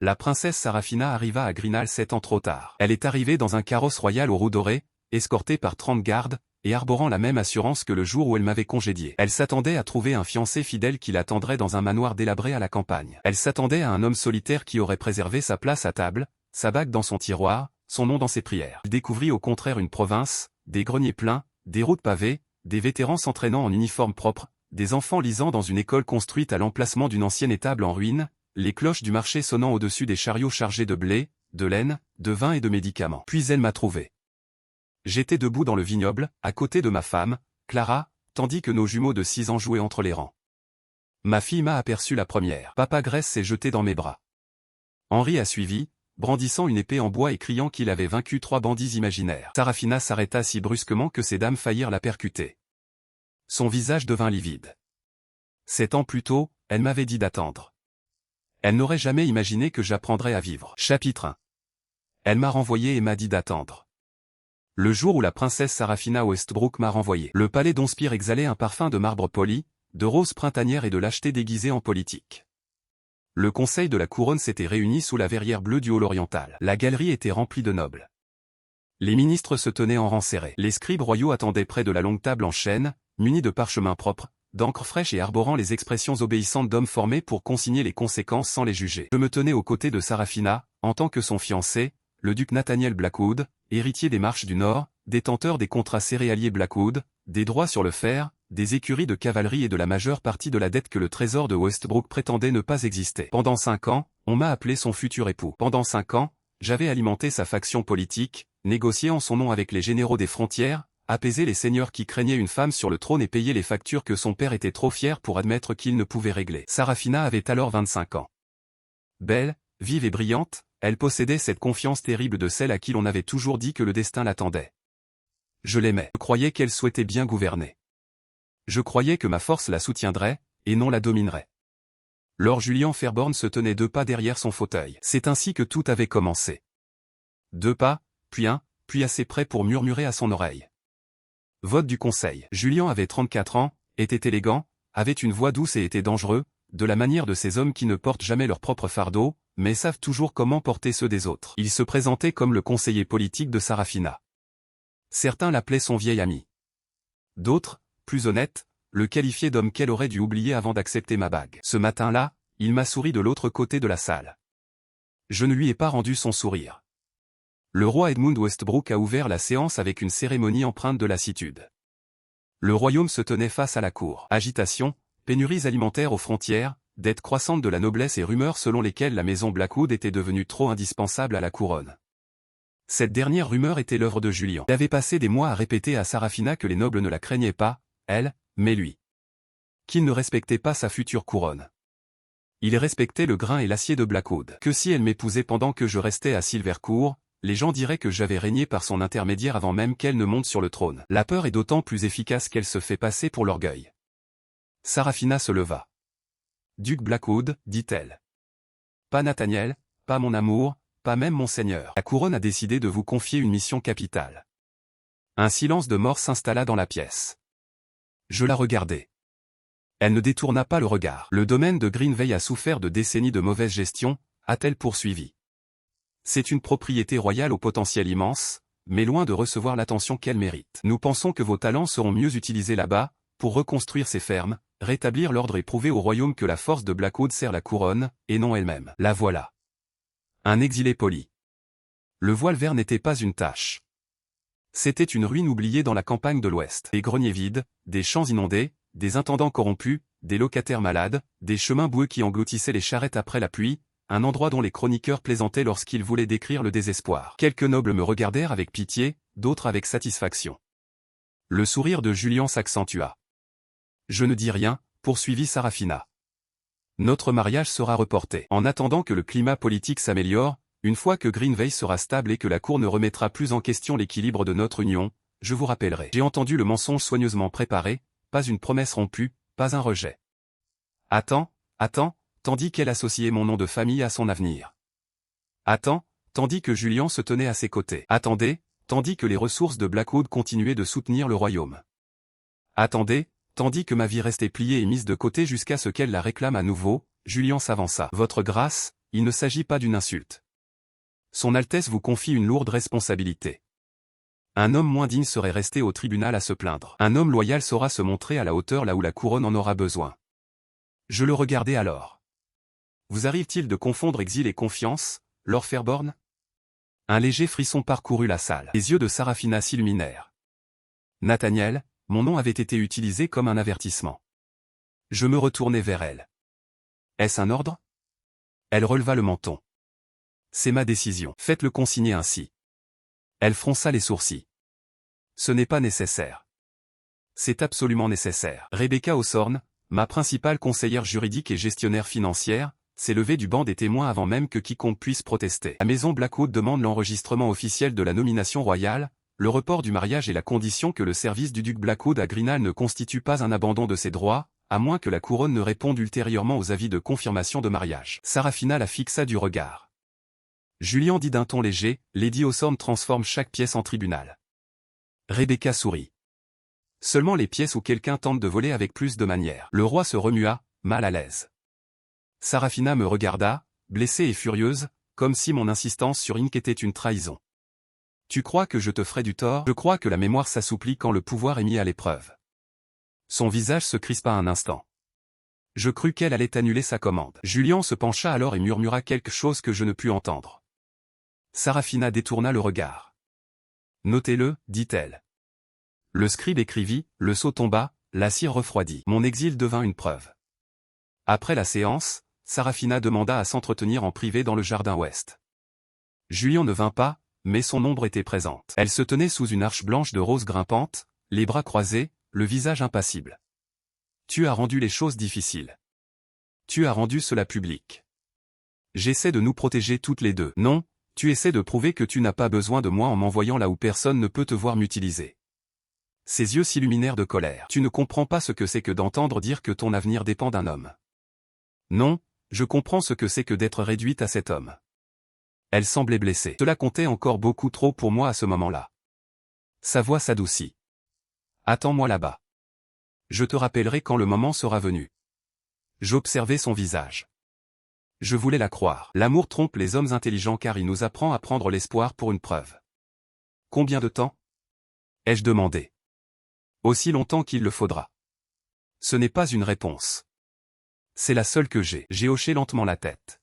La princesse Sarafina arriva à Greenhall 7 ans trop tard. Elle est arrivée dans un carrosse royal aux roues dorées, escortée par 30 gardes, et arborant la même assurance que le jour où elle m'avait congédié. Elle s'attendait à trouver un fiancé fidèle qui l'attendrait dans un manoir délabré à la campagne. Elle s'attendait à un homme solitaire qui aurait préservé sa place à table, sa bague dans son tiroir, son nom dans ses prières. Elle découvrit au contraire une province, des greniers pleins, des routes pavées, des vétérans s'entraînant en uniforme propre, des enfants lisant dans une école construite à l'emplacement d'une ancienne étable en ruine, les cloches du marché sonnant au-dessus des chariots chargés de blé, de laine, de vin et de médicaments. Puis elle m'a trouvé. J'étais debout dans le vignoble, à côté de ma femme, Clara, tandis que nos jumeaux de 6 ans jouaient entre les rangs. Ma fille m'a aperçu la première. Papa Grèce s'est jeté dans mes bras. Henri a suivi, brandissant une épée en bois et criant qu'il avait vaincu 3 bandits imaginaires. Sarafina s'arrêta si brusquement que ces dames faillirent la percuter. Son visage devint livide. 7 ans plus tôt, elle m'avait dit d'attendre. Elle n'aurait jamais imaginé que j'apprendrais à vivre. Chapitre 1. Elle m'a renvoyé et m'a dit d'attendre. Le jour où la princesse Sarafina Westbrook m'a renvoyé. Le palais d'Onspire exhalait un parfum de marbre poli, de roses printanières et de lâcheté déguisée en politique. Le conseil de la couronne s'était réuni sous la verrière bleue du hall oriental. La galerie était remplie de nobles. Les ministres se tenaient en rang serré. Les scribes royaux attendaient près de la longue table en chêne, munis de parchemins propres, d'encre fraîche et arborant les expressions obéissantes d'hommes formés pour consigner les conséquences sans les juger. Je me tenais aux côtés de Sarafina, en tant que son fiancé, le duc Nathaniel Blackwood, héritier des Marches du Nord, détenteur des contrats céréaliers Blackwood, des droits sur le fer, des écuries de cavalerie et de la majeure partie de la dette que le trésor de Westbrook prétendait ne pas exister. Pendant 5 ans, on m'a appelé son futur époux. Pendant 5 ans, j'avais alimenté sa faction politique, négocié en son nom avec les généraux des frontières, apaisé les seigneurs qui craignaient une femme sur le trône et payé les factures que son père était trop fier pour admettre qu'il ne pouvait régler. Sarafina avait alors 25 ans. Belle, vive et brillante, elle possédait cette confiance terrible de celle à qui l'on avait toujours dit que le destin l'attendait. Je l'aimais. Je croyais qu'elle souhaitait bien gouverner. Je croyais que ma force la soutiendrait, et non la dominerait. Lord Julian Fairborn se tenait 2 pas derrière son fauteuil. C'est ainsi que tout avait commencé. 2 pas, puis 1, puis assez près pour murmurer à son oreille. Vote du conseil. Julian avait 34 ans, était élégant, avait une voix douce et était dangereux, de la manière de ces hommes qui ne portent jamais leur propre fardeau, mais savent toujours comment porter ceux des autres. Il se présentait comme le conseiller politique de Sarafina. Certains l'appelaient son vieil ami. D'autres, plus honnêtes, le qualifiaient d'homme qu'elle aurait dû oublier avant d'accepter ma bague. Ce matin-là, il m'a souri de l'autre côté de la salle. Je ne lui ai pas rendu son sourire. Le roi Edmund Westbrook a ouvert la séance avec une cérémonie empreinte de lassitude. Le royaume se tenait face à la cour. Agitation, pénuries alimentaires aux frontières, dettes croissantes de la noblesse et rumeurs selon lesquelles la maison Blackwood était devenue trop indispensable à la couronne. Cette dernière rumeur était l'œuvre de Julian. Il avait passé des mois à répéter à Sarafina que les nobles ne la craignaient pas, elle, mais lui. Qu'il ne respectait pas sa future couronne. Il respectait le grain et l'acier de Blackwood. Que si elle m'épousait pendant que je restais à Silvercourt, les gens diraient que j'avais régné par son intermédiaire avant même qu'elle ne monte sur le trône. La peur est d'autant plus efficace qu'elle se fait passer pour l'orgueil. Sarafina se leva. Duc Blackwood, dit-elle. Pas Nathaniel, pas mon amour, pas même mon seigneur. La couronne a décidé de vous confier une mission capitale. Un silence de mort s'installa dans la pièce. Je la regardai. Elle ne détourna pas le regard. Le domaine de Greenveil a souffert de décennies de mauvaise gestion, a-t-elle poursuivi. C'est une propriété royale au potentiel immense, mais loin de recevoir l'attention qu'elle mérite. Nous pensons que vos talents seront mieux utilisés là-bas, pour reconstruire ces fermes, rétablir l'ordre et prouver au royaume que la force de Blackwood sert la couronne, et non elle-même. La voilà. Un exilé poli. Le voile vert n'était pas une tache. C'était une ruine oubliée dans la campagne de l'Ouest. Des greniers vides, des champs inondés, des intendants corrompus, des locataires malades, des chemins boueux qui engloutissaient les charrettes après la pluie, un endroit dont les chroniqueurs plaisantaient lorsqu'ils voulaient décrire le désespoir. Quelques nobles me regardèrent avec pitié, d'autres avec satisfaction. Le sourire de Julian s'accentua. Je ne dis rien, poursuivit Sarafina. Notre mariage sera reporté. En attendant que le climat politique s'améliore, une fois que Greenveil sera stable et que la cour ne remettra plus en question l'équilibre de notre union, je vous rappellerai. J'ai entendu le mensonge soigneusement préparé, pas une promesse rompue, pas un rejet. Attends, tandis qu'elle associait mon nom de famille à son avenir. Attends, tandis que Julian se tenait à ses côtés. Attendez, tandis que les ressources de Blackwood continuaient de soutenir le royaume. Attendez, tandis que ma vie restait pliée et mise de côté jusqu'à ce qu'elle la réclame à nouveau, Julian s'avança. Votre grâce, il ne s'agit pas d'une insulte. Son Altesse vous confie une lourde responsabilité. Un homme moins digne serait resté au tribunal à se plaindre. Un homme loyal saura se montrer à la hauteur là où la couronne en aura besoin. Je le regardai alors. Vous arrive-t-il de confondre exil et confiance, Lord Fairborn? Un léger frisson parcourut la salle. Les yeux de Sarafina s'illuminèrent. Nathaniel, mon nom avait été utilisé comme un avertissement. Je me retournai vers elle. Est-ce un ordre? Elle releva le menton. C'est ma décision. Faites-le consigner ainsi. Elle fronça les sourcils. Ce n'est pas nécessaire. C'est absolument nécessaire. Rebecca Hawthorne, ma principale conseillère juridique et gestionnaire financière, s'est levée du banc des témoins avant même que quiconque puisse protester. La maison Blackwood demande l'enregistrement officiel de la nomination royale, le report du mariage et la condition que le service du duc Blackwood à Greenall ne constitue pas un abandon de ses droits, à moins que la couronne ne réponde ultérieurement aux avis de confirmation de mariage. Sarafina la fixa du regard. Julian dit d'un ton léger, Lady Hawthorne transforme chaque pièce en tribunal. Rebecca sourit. Seulement les pièces où quelqu'un tente de voler avec plus de manière. Le roi se remua, mal à l'aise. Sarafina me regarda, blessée et furieuse, comme si mon insistance sur Ink était une trahison. Tu crois que je te ferai du tort? Je crois que la mémoire s'assouplit quand le pouvoir est mis à l'épreuve. Son visage se crispa un instant. Je crus qu'elle allait annuler sa commande. Julian se pencha alors et murmura quelque chose que je ne pus entendre. Sarafina détourna le regard. Notez-le, dit-elle. Le scribe écrivit, le sceau tomba, la cire refroidit. Mon exil devint une preuve. Après la séance, Sarafina demanda à s'entretenir en privé dans le jardin ouest. Julian ne vint pas, mais son ombre était présente. Elle se tenait sous une arche blanche de rose grimpante, les bras croisés, le visage impassible. Tu as rendu les choses difficiles. Tu as rendu cela public. J'essaie de nous protéger toutes les deux. Non, tu essaies de prouver que tu n'as pas besoin de moi en m'envoyant là où personne ne peut te voir m'utiliser. Ses yeux s'illuminèrent de colère. Tu ne comprends pas ce que c'est que d'entendre dire que ton avenir dépend d'un homme. Non, je comprends ce que c'est que d'être réduite à cet homme. Elle semblait blessée. Cela comptait encore beaucoup trop pour moi à ce moment-là. Sa voix s'adoucit. Attends-moi là-bas. Je te rappellerai quand le moment sera venu. J'observai son visage. Je voulais la croire. L'amour trompe les hommes intelligents car il nous apprend à prendre l'espoir pour une preuve. Combien de temps? Ai-je demandé. Aussi longtemps qu'il le faudra. Ce n'est pas une réponse. C'est la seule que j'ai. J'ai hoché lentement la tête.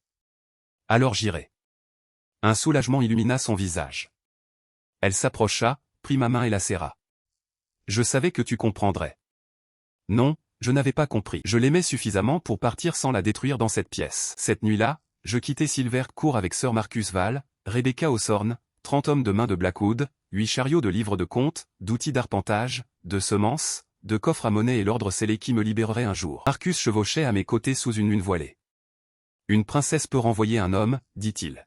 Alors j'irai. Un soulagement illumina son visage. Elle s'approcha, prit ma main et la serra. Je savais que tu comprendrais. Non, je n'avais pas compris. Je l'aimais suffisamment pour partir sans la détruire dans cette pièce. Cette nuit-là, je quittai Silver Court avec Sir Marcus Val, Rebecca Hawthorne, 30 hommes de main de Blackwood, 8 chariots de livres de comptes, d'outils d'arpentage, de semences, de coffres à monnaie et l'ordre scellé qui me libérerait un jour. Marcus chevauchait à mes côtés sous une lune voilée. Une princesse peut renvoyer un homme, dit-il.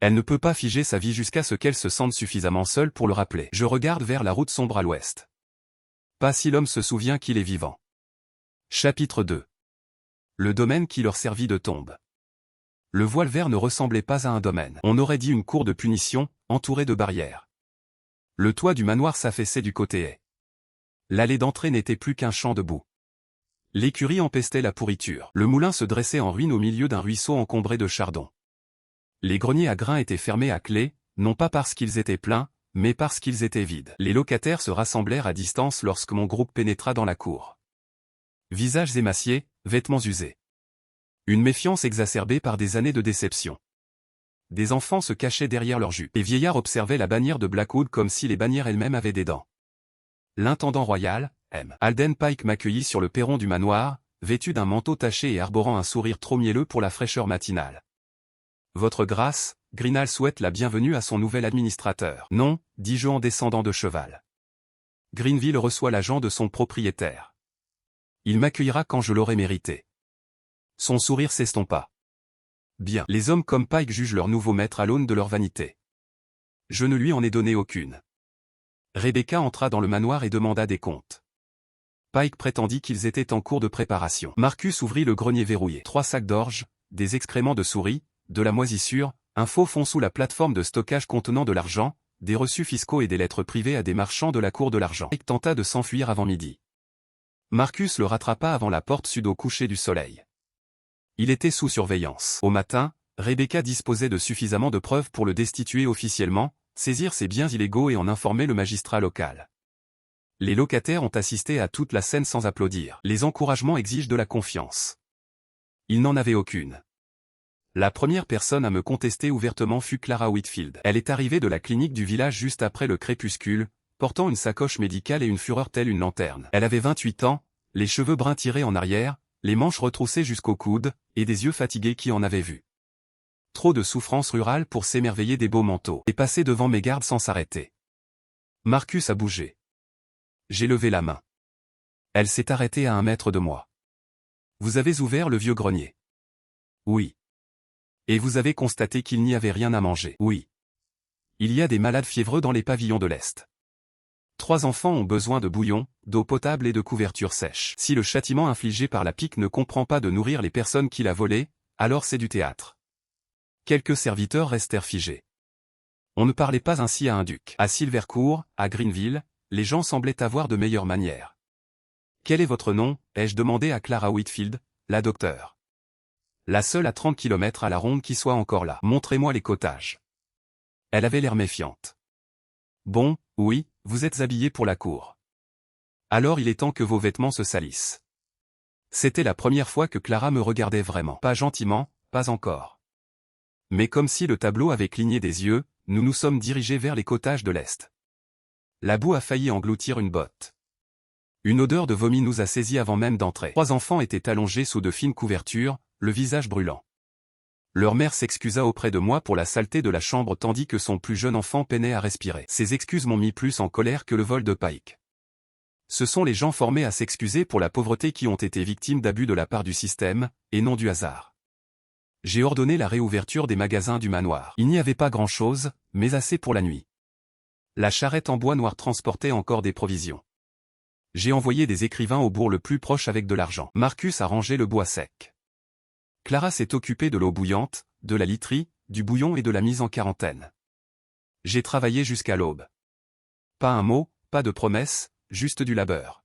Elle ne peut pas figer sa vie jusqu'à ce qu'elle se sente suffisamment seule pour le rappeler. Je regarde vers la route sombre à l'ouest. Pas si l'homme se souvient qu'il est vivant. Chapitre 2. Le domaine qui leur servit de tombe. Le voile vert ne ressemblait pas à un domaine. On aurait dit une cour de punition, entourée de barrières. Le toit du manoir s'affaissait du côté est. L'allée d'entrée n'était plus qu'un champ de boue. L'écurie empestait la pourriture. Le moulin se dressait en ruine au milieu d'un ruisseau encombré de chardons. Les greniers à grains étaient fermés à clé, non pas parce qu'ils étaient pleins, mais parce qu'ils étaient vides. Les locataires se rassemblèrent à distance lorsque mon groupe pénétra dans la cour. Visages émaciés, vêtements usés. Une méfiance exacerbée par des années de déception. Des enfants se cachaient derrière leurs jupes. Les vieillards observaient la bannière de Blackwood comme si les bannières elles-mêmes avaient des dents. L'intendant royal, M. Alden Pike m'accueillit sur le perron du manoir, vêtu d'un manteau taché et arborant un sourire trop mielleux pour la fraîcheur matinale. Votre grâce, Greenall souhaite la bienvenue à son nouvel administrateur. Non, dis-je en descendant de cheval. Greenville reçoit l'agent de son propriétaire. Il m'accueillera quand je l'aurai mérité. Son sourire s'estompa. Bien. Les hommes comme Pike jugent leur nouveau maître à l'aune de leur vanité. Je ne lui en ai donné aucune. Rebecca entra dans le manoir et demanda des comptes. Pike prétendit qu'ils étaient en cours de préparation. Marcus ouvrit le grenier verrouillé. 3 sacs d'orge, des excréments de souris, de la moisissure, un faux fond sous la plateforme de stockage contenant de l'argent, des reçus fiscaux et des lettres privées à des marchands de la cour de l'argent. Pike tenta de s'enfuir avant midi. Marcus le rattrapa avant la porte sud au coucher du soleil. Il était sous surveillance. Au matin, Rebecca disposait de suffisamment de preuves pour le destituer officiellement, saisir ses biens illégaux et en informer le magistrat local. Les locataires ont assisté à toute la scène sans applaudir. Les encouragements exigent de la confiance. Ils n'en avaient aucune. La première personne à me contester ouvertement fut Clara Whitfield. Elle est arrivée de la clinique du village juste après le crépuscule, portant une sacoche médicale et une fureur telle une lanterne. Elle avait 28 ans, les cheveux bruns tirés en arrière, les manches retroussées jusqu'aux coudes, et des yeux fatigués qui en avaient vu. Trop de souffrance rurale pour s'émerveiller des beaux manteaux. Et passer devant mes gardes sans s'arrêter. Marcus a bougé. J'ai levé la main. Elle s'est arrêtée à 1 mètre de moi. Vous avez ouvert le vieux grenier. Oui. Et vous avez constaté qu'il n'y avait rien à manger. Oui. Il y a des malades fiévreux dans les pavillons de l'Est. 3 enfants ont besoin de bouillon, d'eau potable et de couverture sèche. Si le châtiment infligé par la pique ne comprend pas de nourrir les personnes qu'il a volées, alors c'est du théâtre. Quelques serviteurs restèrent figés. On ne parlait pas ainsi à un duc. À Silvercourt, à Greenville, les gens semblaient avoir de meilleures manières. « Quel est votre nom » ai-je demandé à Clara Whitfield, la docteure. La seule à 30 km à la ronde qui soit encore là. « Montrez-moi les cottages. » Elle avait l'air méfiante. « Bon, oui, vous êtes habillé pour la cour. Alors il est temps que vos vêtements se salissent. » C'était la première fois que Clara me regardait vraiment. Pas gentiment, pas encore. Mais comme si le tableau avait cligné des yeux, nous nous sommes dirigés vers les cottages de l'Est. La boue a failli engloutir une botte. Une odeur de vomi nous a saisis avant même d'entrer. 3 enfants étaient allongés sous de fines couvertures, le visage brûlant. Leur mère s'excusa auprès de moi pour la saleté de la chambre tandis que son plus jeune enfant peinait à respirer. Ces excuses m'ont mis plus en colère que le vol de Pike. Ce sont les gens formés à s'excuser pour la pauvreté qui ont été victimes d'abus de la part du système, et non du hasard. J'ai ordonné la réouverture des magasins du manoir. Il n'y avait pas grand-chose, mais assez pour la nuit. La charrette en bois noir transportait encore des provisions. J'ai envoyé des écrivains au bourg le plus proche avec de l'argent. Marcus a rangé le bois sec. Clara s'est occupée de l'eau bouillante, de la literie, du bouillon et de la mise en quarantaine. J'ai travaillé jusqu'à l'aube. Pas un mot, pas de promesses, juste du labeur.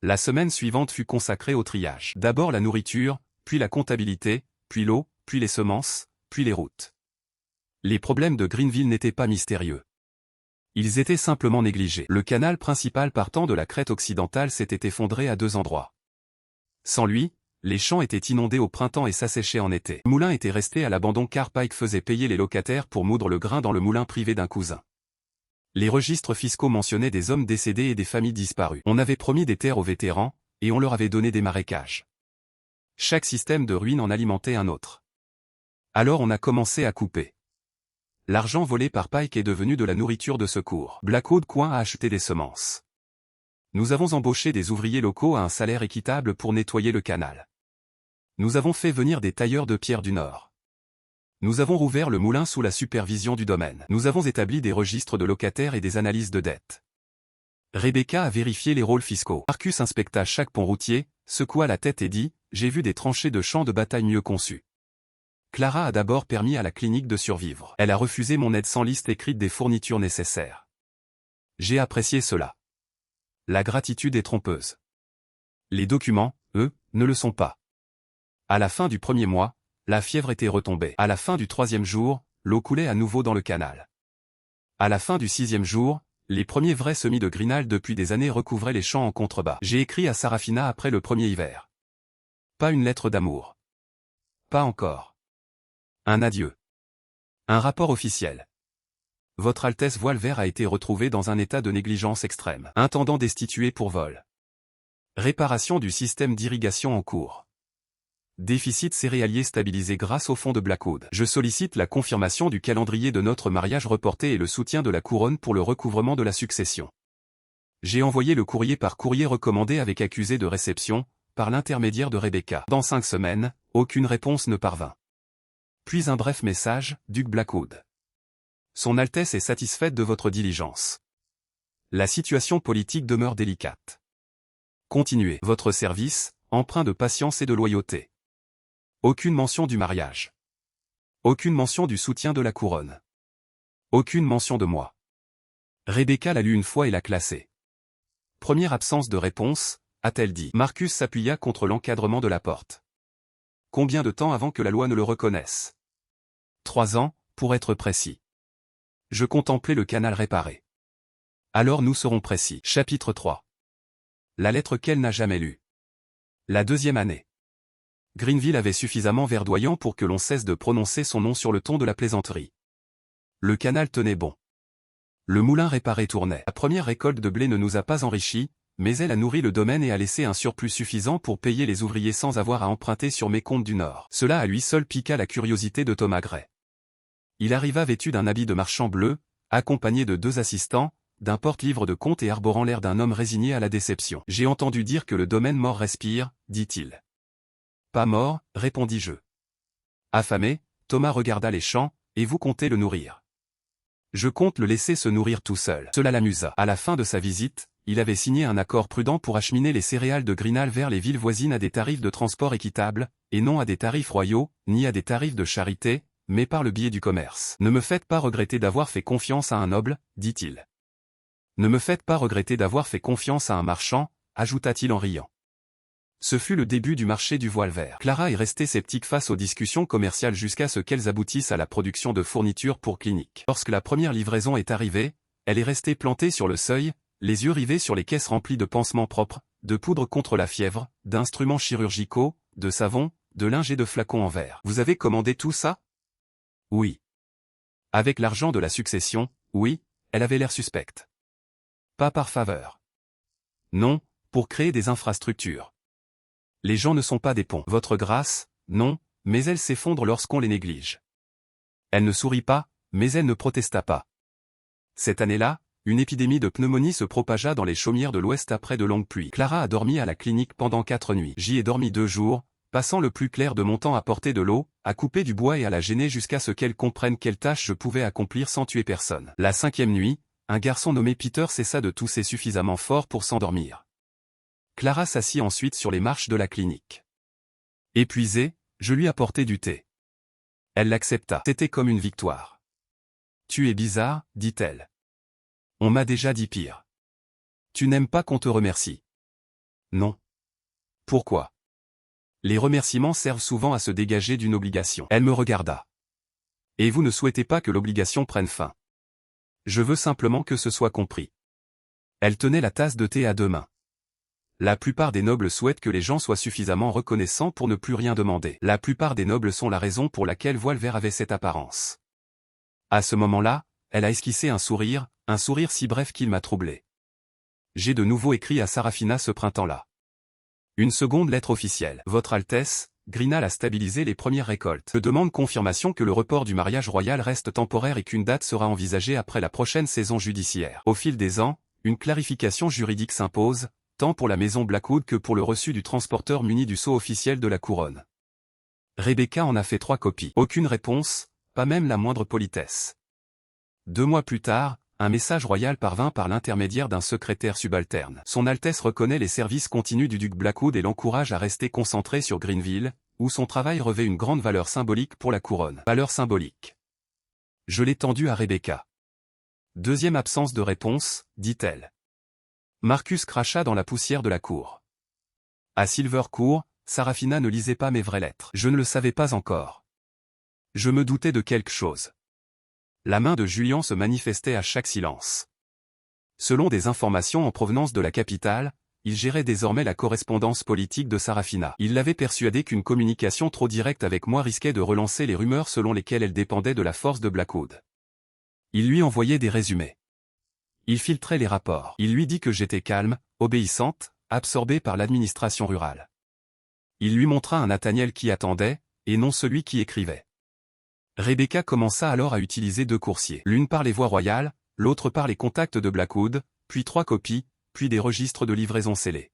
La semaine suivante fut consacrée au triage. D'abord la nourriture, puis la comptabilité, puis l'eau, puis les semences, puis les routes. Les problèmes de Greenville n'étaient pas mystérieux. Ils étaient simplement négligés. Le canal principal partant de la crête occidentale s'était effondré à 2 endroits. Sans lui, les champs étaient inondés au printemps et s'asséchaient en été. Le moulin était resté à l'abandon car Pike faisait payer les locataires pour moudre le grain dans le moulin privé d'un cousin. Les registres fiscaux mentionnaient des hommes décédés et des familles disparues. On avait promis des terres aux vétérans, et on leur avait donné des marécages. Chaque système de ruine en alimentait un autre. Alors on a commencé à couper. L'argent volé par Pike est devenu de la nourriture de secours. Blackwood Coin a acheté des semences. Nous avons embauché des ouvriers locaux à un salaire équitable pour nettoyer le canal. Nous avons fait venir des tailleurs de pierre du Nord. Nous avons rouvert le moulin sous la supervision du domaine. Nous avons établi des registres de locataires et des analyses de dettes. Rebecca a vérifié les rôles fiscaux. Marcus inspecta chaque pont routier, secoua la tête et dit « J'ai vu des tranchées de champs de bataille mieux conçues. » Clara a d'abord permis à la clinique de survivre. Elle a refusé mon aide sans liste écrite des fournitures nécessaires. J'ai apprécié cela. La gratitude est trompeuse. Les documents, eux, ne le sont pas. À la fin du 1er mois, la fièvre était retombée. À la fin du 3e jour, l'eau coulait à nouveau dans le canal. À la fin du 6e jour, les premiers vrais semis de Greenal depuis des années recouvraient les champs en contrebas. J'ai écrit à Sarafina après le premier hiver. Pas une lettre d'amour. Pas encore. Un adieu. Un rapport officiel. Votre Altesse Voilevert a été retrouvé dans un état de négligence extrême. Intendant destitué pour vol. Réparation du système d'irrigation en cours. Déficit céréalier stabilisé grâce au fonds de Blackwood. Je sollicite la confirmation du calendrier de notre mariage reporté et le soutien de la couronne pour le recouvrement de la succession. J'ai envoyé le courrier par courrier recommandé avec accusé de réception, par l'intermédiaire de Rebecca. Dans 5 semaines, aucune réponse ne parvint. Puis un bref message, Duc Blackwood. Son Altesse est satisfaite de votre diligence. La situation politique demeure délicate. Continuez votre service, empreint de patience et de loyauté. Aucune mention du mariage. Aucune mention du soutien de la couronne. Aucune mention de moi. Rebecca l'a lu une fois et l'a classé. Première absence de réponse, a-t-elle dit. Marcus s'appuya contre l'encadrement de la porte. Combien de temps avant que la loi ne le reconnaisse? 3 ans, pour être précis. Je contemplais le canal réparé. Alors nous serons précis. Chapitre 3. La lettre qu'elle n'a jamais lue. La 2e année. Greenville avait suffisamment verdoyant pour que l'on cesse de prononcer son nom sur le ton de la plaisanterie. Le canal tenait bon. Le moulin réparé tournait. La première récolte de blé ne nous a pas enrichis, mais elle a nourri le domaine et a laissé un surplus suffisant pour payer les ouvriers sans avoir à emprunter sur mes comptes du Nord. Cela à lui seul piqua la curiosité de Thomas Gray. Il arriva vêtu d'un habit de marchand bleu, accompagné de 2 assistants, d'un porte-livre de compte et arborant l'air d'un homme résigné à la déception. « J'ai entendu dire que le domaine mort respire, dit-il. »« Pas mort, répondis-je. » Affamé, Thomas regarda les champs, et vous comptez le nourrir. Je compte le laisser se nourrir tout seul. Cela l'amusa. À la fin de sa visite, il avait signé un accord prudent pour acheminer les céréales de Greenall vers les villes voisines à des tarifs de transport équitables, et non à des tarifs royaux, ni à des tarifs de charité, mais par le biais du commerce. « Ne me faites pas regretter d'avoir fait confiance à un noble, dit-il. Ne me faites pas regretter d'avoir fait confiance à un marchand, ajouta-t-il en riant. Ce fut le début du marché du voile vert. Clara est restée sceptique face aux discussions commerciales jusqu'à ce qu'elles aboutissent à la production de fournitures pour cliniques. Lorsque la première livraison est arrivée, elle est restée plantée sur le seuil, les yeux rivés sur les caisses remplies de pansements propres, de poudre contre la fièvre, d'instruments chirurgicaux, de savon, de linge et de flacons en verre. « Vous avez commandé tout ça ?» Oui. Avec l'argent de la succession, oui, elle avait l'air suspecte. Pas par faveur. Non, pour créer des infrastructures. Les gens ne sont pas des ponts. Votre grâce, non, mais elles s'effondrent lorsqu'on les néglige. Elle ne sourit pas, mais elle ne protesta pas. Cette année-là, une épidémie de pneumonie se propagea dans les chaumières de l'Ouest après de longues pluies. Clara a dormi à la clinique pendant 4 nuits. J'y ai dormi 2 jours, passant le plus clair de mon temps à porter de l'eau, à couper du bois et à la gêner jusqu'à ce qu'elle comprenne quelle tâche je pouvais accomplir sans tuer personne. La 5e nuit, un garçon nommé Peter cessa de tousser suffisamment fort pour s'endormir. Clara s'assit ensuite sur les marches de la clinique. Épuisée, je lui apportai du thé. Elle l'accepta. C'était comme une victoire. « Tu es bizarre, dit-elle. On m'a déjà dit pire. Tu n'aimes pas qu'on te remercie. » Non. Pourquoi? Les remerciements servent souvent à se dégager d'une obligation. Elle me regarda. Et vous ne souhaitez pas que l'obligation prenne fin. Je veux simplement que ce soit compris. Elle tenait la tasse de thé à 2 mains. La plupart des nobles souhaitent que les gens soient suffisamment reconnaissants pour ne plus rien demander. La plupart des nobles sont la raison pour laquelle Voilevert avait cette apparence. À ce moment-là, elle a esquissé un sourire si bref qu'il m'a troublé. J'ai de nouveau écrit à Sarafina ce printemps-là. Une seconde lettre officielle. Votre Altesse, Greenall a stabilisé les premières récoltes. Je demande confirmation que le report du mariage royal reste temporaire et qu'une date sera envisagée après la prochaine saison judiciaire. Au fil des ans, une clarification juridique s'impose, tant pour la maison Blackwood que pour le reçu du transporteur muni du sceau officiel de la couronne. Rebecca en a fait 3 copies. Aucune réponse, pas même la moindre politesse. 2 mois plus tard, un message royal parvint par l'intermédiaire d'un secrétaire subalterne. Son Altesse reconnaît les services continus du duc Blackwood et l'encourage à rester concentré sur Greenville, où son travail revêt une grande valeur symbolique pour la couronne. Valeur symbolique. Je l'ai tendu à Rebecca. 2e absence de réponse, dit-elle. Marcus cracha dans la poussière de la cour. À Silvercourt, Sarafina ne lisait pas mes vraies lettres. Je ne le savais pas encore. Je me doutais de quelque chose. La main de Julian se manifestait à chaque silence. Selon des informations en provenance de la capitale, il gérait désormais la correspondance politique de Sarafina. Il l'avait persuadée qu'une communication trop directe avec moi risquait de relancer les rumeurs selon lesquelles elle dépendait de la force de Blackwood. Il lui envoyait des résumés. Il filtrait les rapports. Il lui dit que j'étais calme, obéissante, absorbée par l'administration rurale. Il lui montra un Nathaniel qui attendait, et non celui qui écrivait. Rebecca commença alors à utiliser 2 coursiers. L'une par les voies royales, l'autre par les contacts de Blackwood, puis 3 copies, puis des registres de livraison scellés.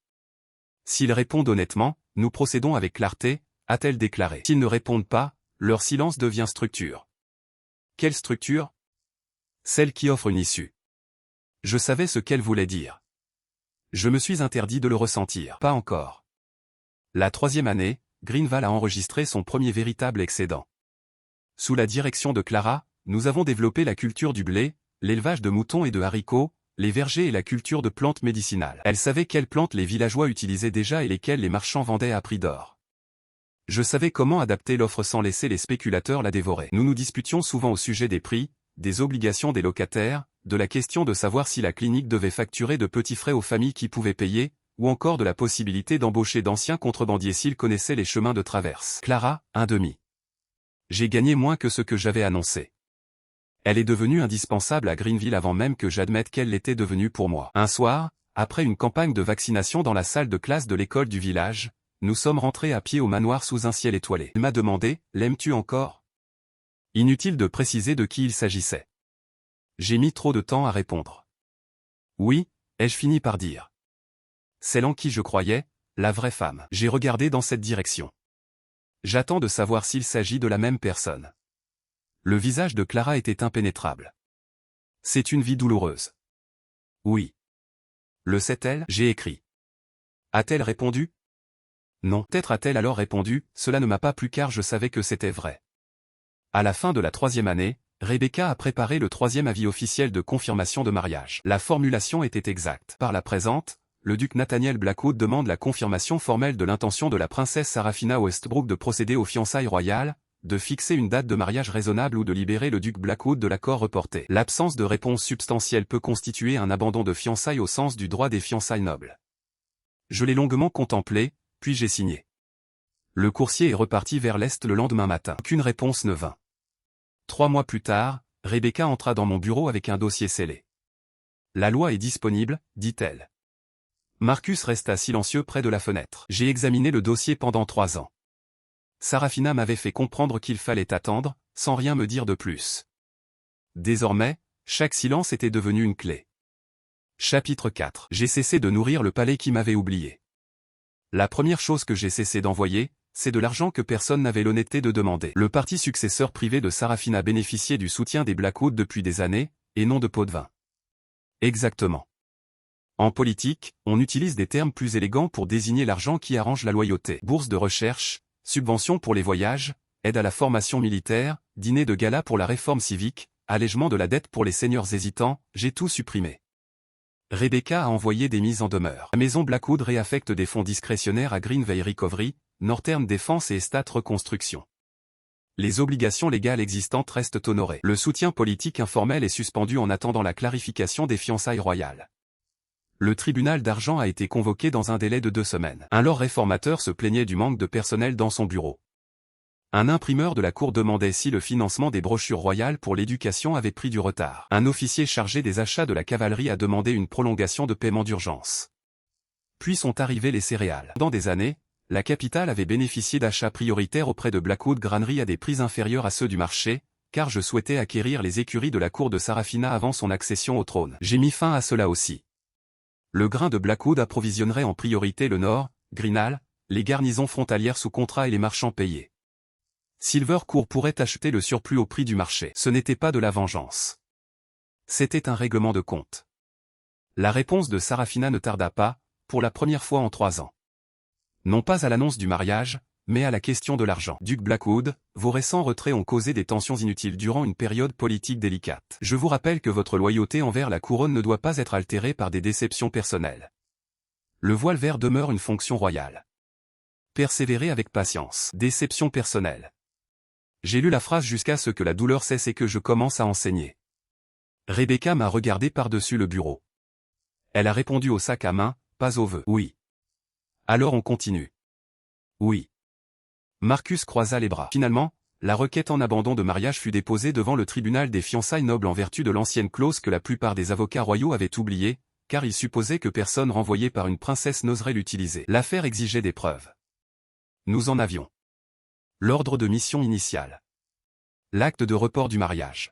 S'ils répondent honnêtement, nous procédons avec clarté, a-t-elle déclaré. S'ils ne répondent pas, leur silence devient structure. Quelle structure? Celle qui offre une issue. Je savais ce qu'elle voulait dire. Je me suis interdit de le ressentir. Pas encore. La 3e année, Greenville a enregistré son premier véritable excédent. Sous la direction de Clara, nous avons développé la culture du blé, l'élevage de moutons et de haricots, les vergers et la culture de plantes médicinales. Elle savait quelles plantes les villageois utilisaient déjà et lesquelles les marchands vendaient à prix d'or. Je savais comment adapter l'offre sans laisser les spéculateurs la dévorer. Nous nous disputions souvent au sujet des prix, des obligations des locataires, de la question de savoir si la clinique devait facturer de petits frais aux familles qui pouvaient payer, ou encore de la possibilité d'embaucher d'anciens contrebandiers s'ils connaissaient les chemins de traverse. Clara, 1,5. J'ai gagné moins que ce que j'avais annoncé. Elle est devenue indispensable à Greenville avant même que j'admette qu'elle l'était devenue pour moi. Un soir, après une campagne de vaccination dans la salle de classe de l'école du village, nous sommes rentrés à pied au manoir sous un ciel étoilé. Il m'a demandé, « L'aimes-tu encore ?» Inutile de préciser de qui il s'agissait. J'ai mis trop de temps à répondre. Oui, ai-je fini par dire. Celle en qui je croyais, la vraie femme. J'ai regardé dans cette direction. J'attends de savoir s'il s'agit de la même personne. Le visage de Clara était impénétrable. C'est une vie douloureuse. Oui. Le sait-elle? J'ai écrit. A-t-elle répondu? Non. Peut-être a-t-elle alors répondu, cela ne m'a pas plu car je savais que c'était vrai. À la fin de la 3e année, Rebecca a préparé le 3e avis officiel de confirmation de mariage. La formulation était exacte. Par la présente, le duc Nathaniel Blackwood demande la confirmation formelle de l'intention de la princesse Sarafina Westbrook de procéder aux fiançailles royales, de fixer une date de mariage raisonnable ou de libérer le duc Blackwood de l'accord reporté. L'absence de réponse substantielle peut constituer un abandon de fiançailles au sens du droit des fiançailles nobles. Je l'ai longuement contemplé, puis j'ai signé. Le coursier est reparti vers l'est le lendemain matin. Aucune réponse ne vint. 3 mois plus tard, Rebecca entra dans mon bureau avec un dossier scellé. La loi est disponible, dit-elle. Marcus resta silencieux près de la fenêtre. J'ai examiné le dossier pendant 3 ans. Sarafina m'avait fait comprendre qu'il fallait attendre, sans rien me dire de plus. Désormais, chaque silence était devenu une clé. Chapitre 4. J'ai cessé de nourrir le palais qui m'avait oublié. La première chose que j'ai cessé d'envoyer, c'est de l'argent que personne n'avait l'honnêteté de demander. Le parti successeur privé de Sarafina bénéficiait du soutien des Blackwood depuis des années, et non de pots de vin. Exactement. En politique, on utilise des termes plus élégants pour désigner l'argent qui arrange la loyauté. Bourse de recherche, subventions pour les voyages, aide à la formation militaire, dîner de gala pour la réforme civique, allègement de la dette pour les seigneurs hésitants, j'ai tout supprimé. Rebecca a envoyé des mises en demeure. La maison Blackwood réaffecte des fonds discrétionnaires à Greenville Recovery, Northern Défense et Estate Reconstruction. Les obligations légales existantes restent honorées. Le soutien politique informel est suspendu en attendant la clarification des fiançailles royales. Le tribunal d'argent a été convoqué dans un délai de 2 semaines. Un lord réformateur se plaignait du manque de personnel dans son bureau. Un imprimeur de la cour demandait si le financement des brochures royales pour l'éducation avait pris du retard. Un officier chargé des achats de la cavalerie a demandé une prolongation de paiement d'urgence. Puis sont arrivées les céréales. Dans des années, la capitale avait bénéficié d'achats prioritaires auprès de Blackwood Granary à des prix inférieurs à ceux du marché, car je souhaitais acquérir les écuries de la cour de Sarafina avant son accession au trône. J'ai mis fin à cela aussi. Le grain de Blackwood approvisionnerait en priorité le Nord, Greenall, les garnisons frontalières sous contrat et les marchands payés. Silvercourt pourrait acheter le surplus au prix du marché. Ce n'était pas de la vengeance. C'était un règlement de compte. La réponse de Sarafina ne tarda pas, pour la première fois en 3 ans. Non pas à l'annonce du mariage, mais à la question de l'argent. Duc Blackwood, vos récents retraits ont causé des tensions inutiles durant une période politique délicate. Je vous rappelle que votre loyauté envers la couronne ne doit pas être altérée par des déceptions personnelles. Le voile vert demeure une fonction royale. Persévérez avec patience. Déception personnelle. J'ai lu la phrase jusqu'à ce que la douleur cesse et que je commence à enseigner. Rebecca m'a regardé par-dessus le bureau. Elle a répondu au sac à main, pas au vœu. Oui. Alors on continue. Oui. Marcus croisa les bras. Finalement, la requête en abandon de mariage fut déposée devant le tribunal des fiançailles nobles en vertu de l'ancienne clause que la plupart des avocats royaux avaient oubliée, car ils supposaient que personne renvoyé par une princesse n'oserait l'utiliser. L'affaire exigeait des preuves. Nous en avions. L'ordre de mission initial. L'acte de report du mariage.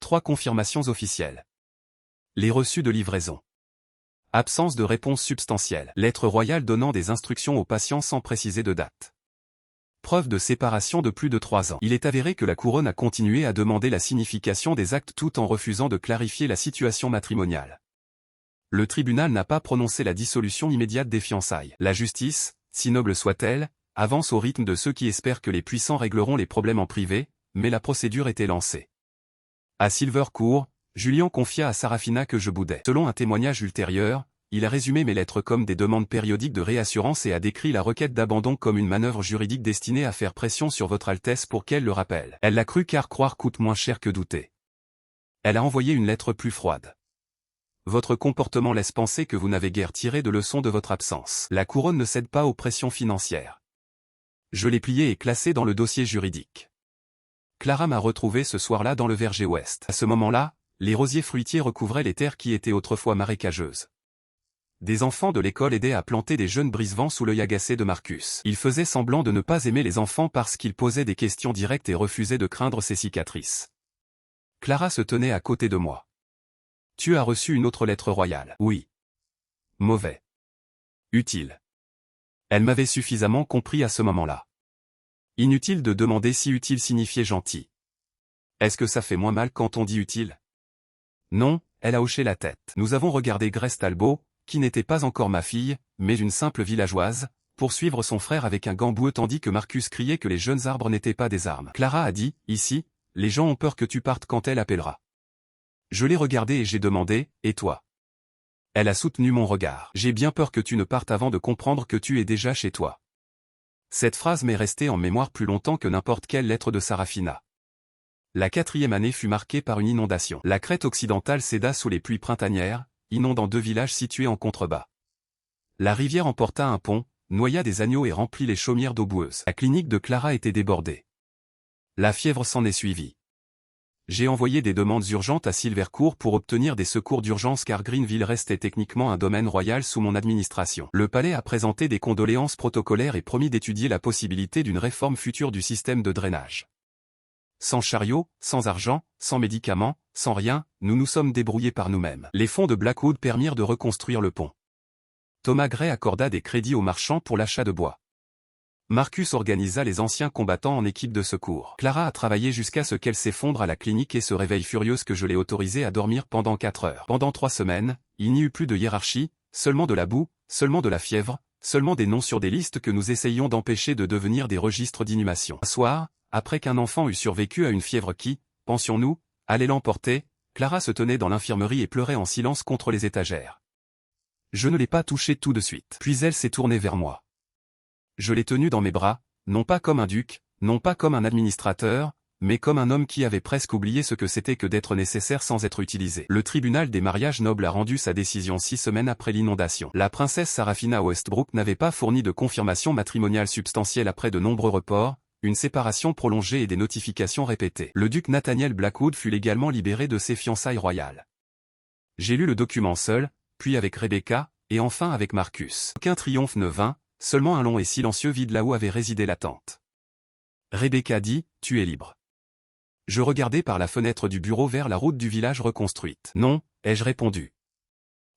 3 confirmations officielles. Les reçus de livraison. Absence de réponse substantielle. Lettre royale donnant des instructions aux patients sans préciser de date. Preuve de séparation de plus de 3 ans. Il est avéré que la couronne a continué à demander la signification des actes tout en refusant de clarifier la situation matrimoniale. Le tribunal n'a pas prononcé la dissolution immédiate des fiançailles. La justice, si noble soit-elle, avance au rythme de ceux qui espèrent que les puissants régleront les problèmes en privé, mais la procédure était lancée. À Silvercourt, Julien confia à Sarafina que je boudais. Selon un témoignage ultérieur, il a résumé mes lettres comme des demandes périodiques de réassurance et a décrit la requête d'abandon comme une manœuvre juridique destinée à faire pression sur votre Altesse pour qu'elle le rappelle. Elle l'a cru car croire coûte moins cher que douter. Elle a envoyé une lettre plus froide. Votre comportement laisse penser que vous n'avez guère tiré de leçon de votre absence. La couronne ne cède pas aux pressions financières. Je l'ai plié et classé dans le dossier juridique. Clara m'a retrouvé ce soir-là dans le verger ouest. À ce moment-là, les rosiers fruitiers recouvraient les terres qui étaient autrefois marécageuses. Des enfants de l'école aidaient à planter des jeunes brise-vents sous l'œil agacé de Marcus. Il faisait semblant de ne pas aimer les enfants parce qu'il posait des questions directes et refusait de craindre ses cicatrices. Clara se tenait à côté de moi. Tu as reçu une autre lettre royale. Oui. Mauvais. Utile. Elle m'avait suffisamment compris à ce moment-là. Inutile de demander si utile signifiait gentil. Est-ce que ça fait moins mal quand on dit utile? Non, elle a hoché la tête. Nous avons regardé Grace Talbot, qui n'était pas encore ma fille, mais une simple villageoise, poursuivre son frère avec un gant boueux tandis que Marcus criait que les jeunes arbres n'étaient pas des armes. Clara a dit, ici, les gens ont peur que tu partes quand elle appellera. Je l'ai regardée et j'ai demandé, et toi? Elle a soutenu mon regard. J'ai bien peur que tu ne partes avant de comprendre que tu es déjà chez toi. Cette phrase m'est restée en mémoire plus longtemps que n'importe quelle lettre de Sarafina. La 4e année fut marquée par une inondation. La crête occidentale céda sous les pluies printanières, inondant 2 villages situés en contrebas. La rivière emporta un pont, noya des agneaux et remplit les chaumières d'eau boueuse. La clinique de Clara était débordée. La fièvre s'en est suivie. J'ai envoyé des demandes urgentes à Silvercourt pour obtenir des secours d'urgence car Greenville restait techniquement un domaine royal sous mon administration. Le palais a présenté des condoléances protocolaires et promis d'étudier la possibilité d'une réforme future du système de drainage. Sans chariot, sans argent, sans médicaments, sans rien, nous nous sommes débrouillés par nous-mêmes. Les fonds de Blackwood permirent de reconstruire le pont. Thomas Gray accorda des crédits aux marchands pour l'achat de bois. Marcus organisa les anciens combattants en équipe de secours. Clara a travaillé jusqu'à ce qu'elle s'effondre à la clinique et se réveille furieuse que je l'ai autorisée à dormir pendant 4 heures. Pendant 3 semaines, il n'y eut plus de hiérarchie, seulement de la boue, seulement de la fièvre, seulement des noms sur des listes que nous essayions d'empêcher de devenir des registres d'inhumation. Un soir, après qu'un enfant eut survécu à une fièvre qui, pensions-nous, allait l'emporter, Clara se tenait dans l'infirmerie et pleurait en silence contre les étagères. Je ne l'ai pas touchée tout de suite. Puis elle s'est tournée vers moi. Je l'ai tenue dans mes bras, non pas comme un duc, non pas comme un administrateur, mais comme un homme qui avait presque oublié ce que c'était que d'être nécessaire sans être utilisé. Le tribunal des mariages nobles a rendu sa décision 6 semaines après l'inondation. La princesse Sarafina Westbrook n'avait pas fourni de confirmation matrimoniale substantielle après de nombreux reports, une séparation prolongée et des notifications répétées. Le duc Nathaniel Blackwood fut légalement libéré de ses fiançailles royales. J'ai lu le document seul, puis avec Rebecca, et enfin avec Marcus. Aucun triomphe ne vint, seulement un long et silencieux vide là où avait résidé l'attente. Rebecca dit, tu es libre. Je regardai par la fenêtre du bureau vers la route du village reconstruite. Non, ai-je répondu.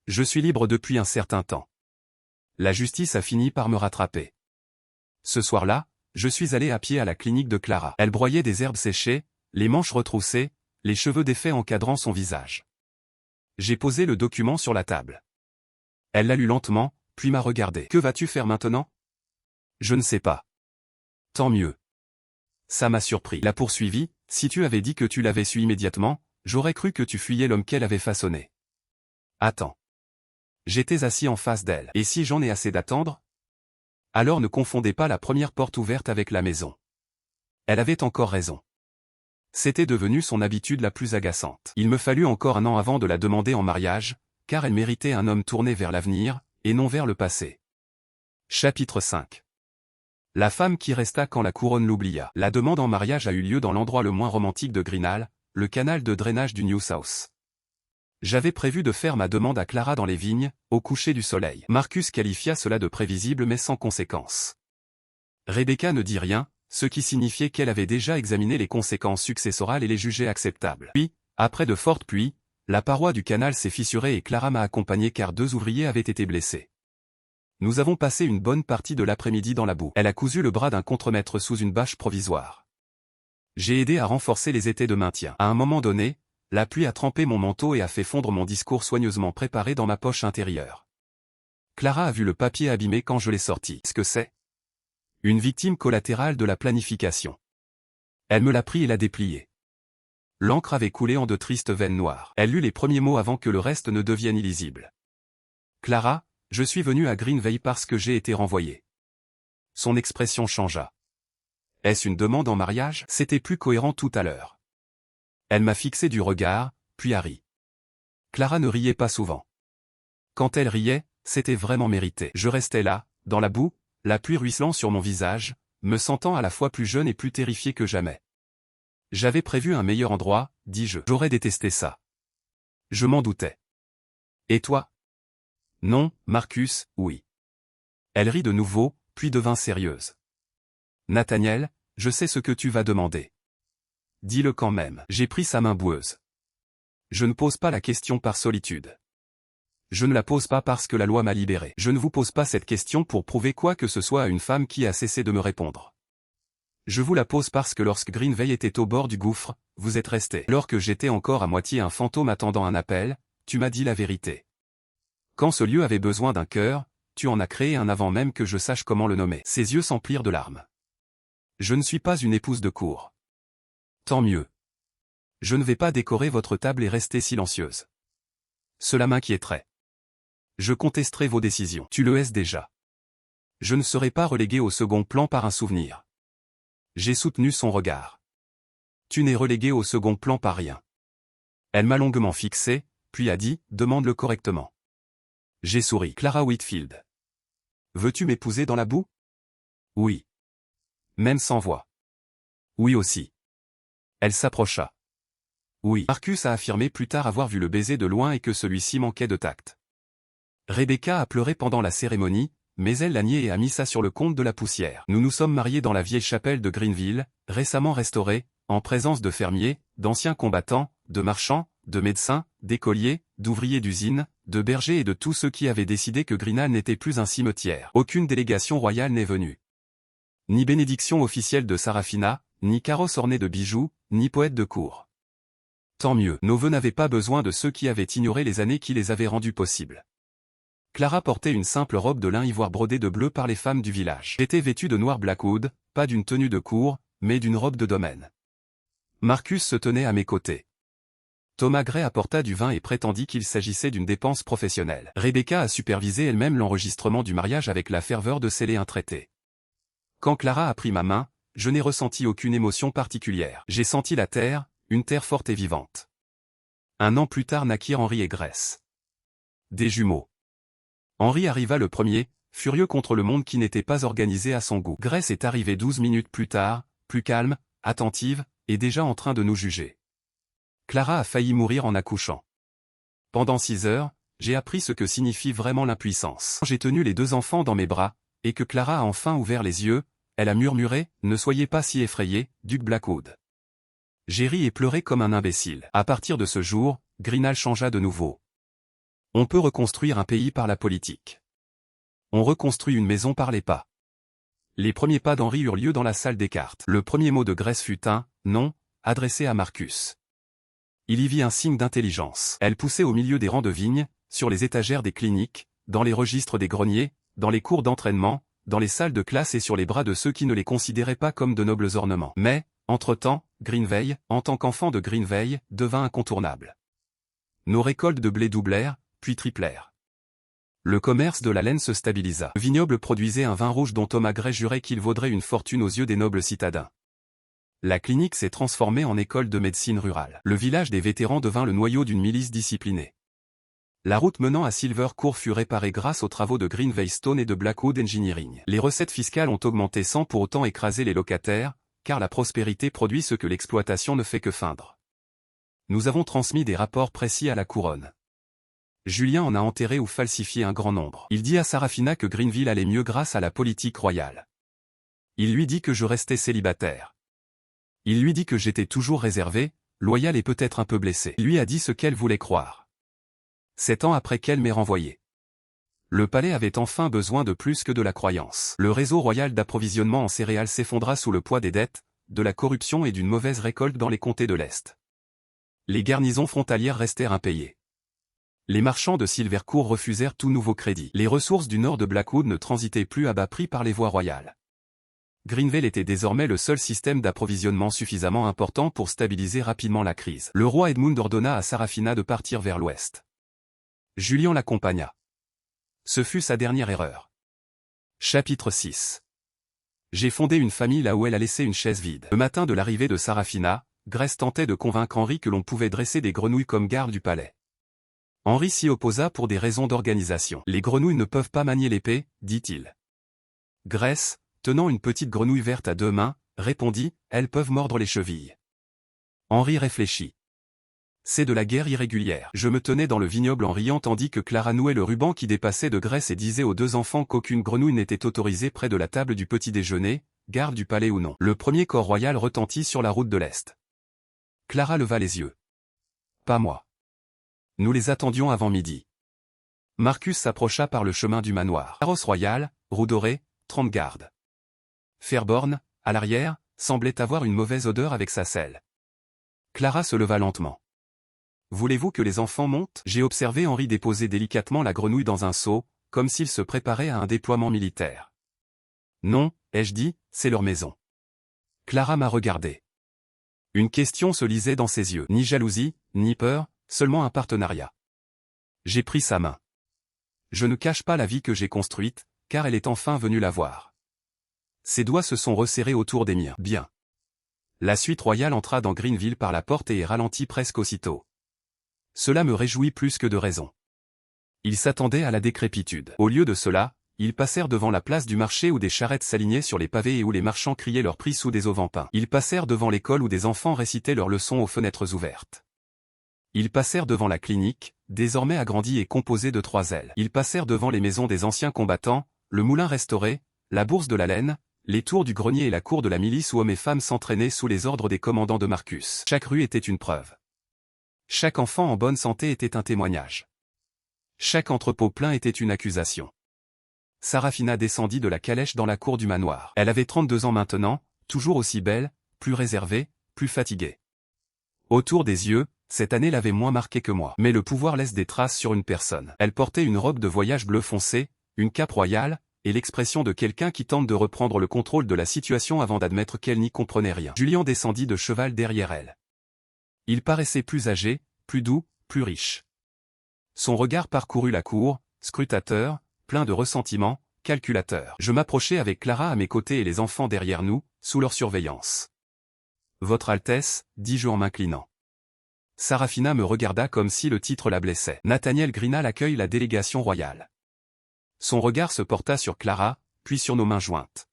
Je suis libre depuis un certain temps. La justice a fini par me rattraper. Ce soir-là, je suis allé à pied à la clinique de Clara. Elle broyait des herbes séchées, les manches retroussées, les cheveux défaits encadrant son visage. J'ai posé le document sur la table. Elle l'a lu lentement, puis m'a regardé. Que vas-tu faire maintenant? Je ne sais pas. Tant mieux. Ça m'a surpris. La poursuivie, si tu avais dit que tu l'avais su immédiatement, j'aurais cru que tu fuyais l'homme qu'elle avait façonné. Attends. J'étais assis en face d'elle. Et si j'en ai assez d'attendre? Alors ne confondez pas la première porte ouverte avec la maison. Elle avait encore raison. C'était devenu son habitude la plus agaçante. Il me fallut encore 1 an avant de la demander en mariage, car elle méritait un homme tourné vers l'avenir, et non vers le passé. Chapitre 5. La femme qui resta quand la couronne l'oublia. La demande en mariage a eu lieu dans l'endroit le moins romantique de Greenall, le canal de drainage du New South. J'avais prévu de faire ma demande à Clara dans les vignes, au coucher du soleil. Marcus qualifia cela de prévisible mais sans conséquence. Rebecca ne dit rien, ce qui signifiait qu'elle avait déjà examiné les conséquences successorales et les jugeait acceptables. Puis, après de fortes pluies, la paroi du canal s'est fissurée et Clara m'a accompagné car 2 ouvriers avaient été blessés. Nous avons passé une bonne partie de l'après-midi dans la boue. Elle a cousu le bras d'un contremaître sous une bâche provisoire. J'ai aidé à renforcer les étais de maintien. À un moment donné, la pluie a trempé mon manteau et a fait fondre mon discours soigneusement préparé dans ma poche intérieure. Clara a vu le papier abîmé quand je l'ai sorti. Qu'est-ce que c'est? Une victime collatérale de la planification. Elle me l'a pris et l'a déplié. L'encre avait coulé en de tristes veines noires. Elle lut les premiers mots avant que le reste ne devienne illisible. Clara, je suis venu à Greenveil parce que j'ai été renvoyé. Son expression changea. Est-ce une demande en mariage? C'était plus cohérent tout à l'heure. Elle m'a fixé du regard, puis a ri. Clara ne riait pas souvent. Quand elle riait, c'était vraiment mérité. Je restais là, dans la boue, la pluie ruisselant sur mon visage, me sentant à la fois plus jeune et plus terrifié que jamais. J'avais prévu un meilleur endroit, dis-je. J'aurais détesté ça. Je m'en doutais. Et toi? Non, Marcus, oui. Elle rit de nouveau, puis devint sérieuse. Nathaniel, je sais ce que tu vas demander. Dis-le quand même. J'ai pris sa main boueuse. Je ne pose pas la question par solitude. Je ne la pose pas parce que la loi m'a libéré. Je ne vous pose pas cette question pour prouver quoi que ce soit à une femme qui a cessé de me répondre. Je vous la pose parce que lorsque Greenveil était au bord du gouffre, vous êtes resté. Alors que j'étais encore à moitié un fantôme attendant un appel, tu m'as dit la vérité. Quand ce lieu avait besoin d'un cœur, tu en as créé un avant même que je sache comment le nommer. Ses yeux s'emplirent de larmes. Je ne suis pas une épouse de cour. Tant mieux. Je ne vais pas décorer votre table et rester silencieuse. Cela m'inquiéterait. Je contesterai vos décisions. Tu le es déjà. Je ne serai pas relégué au second plan par un souvenir. J'ai soutenu son regard. Tu n'es relégué au second plan par rien. Elle m'a longuement fixé, puis a dit, demande-le correctement. J'ai souri. Clara Whitfield. Veux-tu m'épouser dans la boue? Oui. Même sans voix. Oui aussi. Elle s'approcha. Oui. Marcus a affirmé plus tard avoir vu le baiser de loin et que celui-ci manquait de tact. Rebecca a pleuré pendant la cérémonie, mais elle l'a nié et a mis ça sur le compte de la poussière. Nous nous sommes mariés dans la vieille chapelle de Greenville, récemment restaurée, en présence de fermiers, d'anciens combattants, de marchands, de médecins, d'écoliers, d'ouvriers d'usine, de bergers et de tous ceux qui avaient décidé que Greenall n'était plus un cimetière. Aucune délégation royale n'est venue. Ni bénédiction officielle de Sarafina, ni carrosse ornée de bijoux, ni poète de cour. Tant mieux. Nos vœux n'avaient pas besoin de ceux qui avaient ignoré les années qui les avaient rendus possibles. Clara portait une simple robe de lin ivoire brodée de bleu par les femmes du village. J'étais vêtu de noir Blackwood, pas d'une tenue de cour, mais d'une robe de domaine. Marcus se tenait à mes côtés. Thomas Gray apporta du vin et prétendit qu'il s'agissait d'une dépense professionnelle. Rebecca a supervisé elle-même l'enregistrement du mariage avec la ferveur de sceller un traité. Quand Clara a pris ma main, je n'ai ressenti aucune émotion particulière. J'ai senti la terre, une terre forte et vivante. Un an plus tard naquirent Henri et Grace. Des jumeaux. Henri arriva le premier, furieux contre le monde qui n'était pas organisé à son goût. Grace est arrivée 12 minutes plus tard, plus calme, attentive, et déjà en train de nous juger. Clara a failli mourir en accouchant. Pendant 6 heures, j'ai appris ce que signifie vraiment l'impuissance. J'ai tenu les 2 enfants dans mes bras, et que Clara a enfin ouvert les yeux, elle a murmuré, « Ne soyez pas si effrayé, Duc Blackwood. » J'ai ri et pleuré comme un imbécile. À partir de ce jour, Greenall changea de nouveau. On peut reconstruire un pays par la politique. On reconstruit une maison par les pas. Les premiers pas d'Henri eurent lieu dans la salle des cartes. Le premier mot de Grace fut un « non » adressé à Marcus. Il y vit un signe d'intelligence. Elle poussait au milieu des rangs de vignes, sur les étagères des cliniques, dans les registres des greniers, dans les cours d'entraînement, dans les salles de classe et sur les bras de ceux qui ne les considéraient pas comme de nobles ornements. Mais, entre-temps, Greenveil, en tant qu'enfant de Greenveil, devint incontournable. Nos récoltes de blé doublèrent, puis triplèrent. Le commerce de la laine se stabilisa. Le vignoble produisait un vin rouge dont Thomas Gray jurait qu'il vaudrait une fortune aux yeux des nobles citadins. La clinique s'est transformée en école de médecine rurale. Le village des vétérans devint le noyau d'une milice disciplinée. La route menant à Silver Court fut réparée grâce aux travaux de Greenveil Stone et de Blackwood Engineering. Les recettes fiscales ont augmenté sans pour autant écraser les locataires, car la prospérité produit ce que l'exploitation ne fait que feindre. Nous avons transmis des rapports précis à la couronne. Julien en a enterré ou falsifié un grand nombre. Il dit à Sarafina que Greenville allait mieux grâce à la politique royale. Il lui dit que je restais célibataire. Il lui dit que j'étais toujours réservé, loyal et peut-être un peu blessé. Il lui a dit ce qu'elle voulait croire. 7 ans après qu'elle m'ait renvoyé. Le palais avait enfin besoin de plus que de la croyance. Le réseau royal d'approvisionnement en céréales s'effondra sous le poids des dettes, de la corruption et d'une mauvaise récolte dans les comtés de l'Est. Les garnisons frontalières restèrent impayées. Les marchands de Silvercourt refusèrent tout nouveau crédit. Les ressources du nord de Blackwood ne transitaient plus à bas prix par les voies royales. Greenville était désormais le seul système d'approvisionnement suffisamment important pour stabiliser rapidement la crise. Le roi Edmund ordonna à Sarafina de partir vers l'ouest. Julien l'accompagna. Ce fut sa dernière erreur. Chapitre 6. J'ai fondé une famille là où elle a laissé une chaise vide. Le matin de l'arrivée de Sarafina, Grace tentait de convaincre Henri que l'on pouvait dresser des grenouilles comme garde du palais. Henri s'y opposa pour des raisons d'organisation. Les grenouilles ne peuvent pas manier l'épée, dit-il. Grace, tenant une petite grenouille verte à 2 mains, répondit, elles peuvent mordre les chevilles. Henri réfléchit. C'est de la guerre irrégulière. Je me tenais dans le vignoble en riant tandis que Clara nouait le ruban qui dépassait de Grace et disait aux 2 enfants qu'aucune grenouille n'était autorisée près de la table du petit déjeuner, garde du palais ou non. Le premier corps royal retentit sur la route de l'Est. Clara leva les yeux. Pas moi. Nous les attendions avant midi. Marcus s'approcha par le chemin du manoir. Carrosse royale, roue dorée, 30 gardes. Fairborn, à l'arrière, semblait avoir une mauvaise odeur avec sa selle. Clara se leva lentement. Voulez-vous que les enfants montent? J'ai observé Henri déposer délicatement la grenouille dans un seau, comme s'il se préparait à un déploiement militaire. Non, ai-je dit, c'est leur maison. Clara m'a regardé. Une question se lisait dans ses yeux. Ni jalousie, ni peur, seulement un partenariat. J'ai pris sa main. Je ne cache pas la vie que j'ai construite, car elle est enfin venue la voir. Ses doigts se sont resserrés autour des miens. Bien. La suite royale entra dans Greenville par la porte et ralentit presque aussitôt. Cela me réjouit plus que de raison. Ils s'attendaient à la décrépitude. Au lieu de cela, ils passèrent devant la place du marché où des charrettes s'alignaient sur les pavés et où les marchands criaient leurs prix sous des auvents peints. Ils passèrent devant l'école où des enfants récitaient leurs leçons aux fenêtres ouvertes. Ils passèrent devant la clinique, désormais agrandie et composée de 3 ailes. Ils passèrent devant les maisons des anciens combattants, le moulin restauré, la bourse de la laine, les tours du grenier et la cour de la milice où hommes et femmes s'entraînaient sous les ordres des commandants de Marcus. Chaque rue était une preuve. Chaque enfant en bonne santé était un témoignage. Chaque entrepôt plein était une accusation. Sarafina descendit de la calèche dans la cour du manoir. Elle avait 32 ans maintenant, toujours aussi belle, plus réservée, plus fatiguée. Autour des yeux, cette année l'avait moins marquée que moi. Mais le pouvoir laisse des traces sur une personne. Elle portait une robe de voyage bleu foncé, une cape royale, et l'expression de quelqu'un qui tente de reprendre le contrôle de la situation avant d'admettre qu'elle n'y comprenait rien. Julien descendit de cheval derrière elle. Il paraissait plus âgé, plus doux, plus riche. Son regard parcourut la cour, scrutateur, plein de ressentiment, calculateur. Je m'approchai avec Clara à mes côtés et les enfants derrière nous, sous leur surveillance. Votre Altesse, dis-je en m'inclinant. Sarafina me regarda comme si le titre la blessait. Nathaniel Grinal accueille la délégation royale. Son regard se porta sur Clara, puis sur nos mains jointes.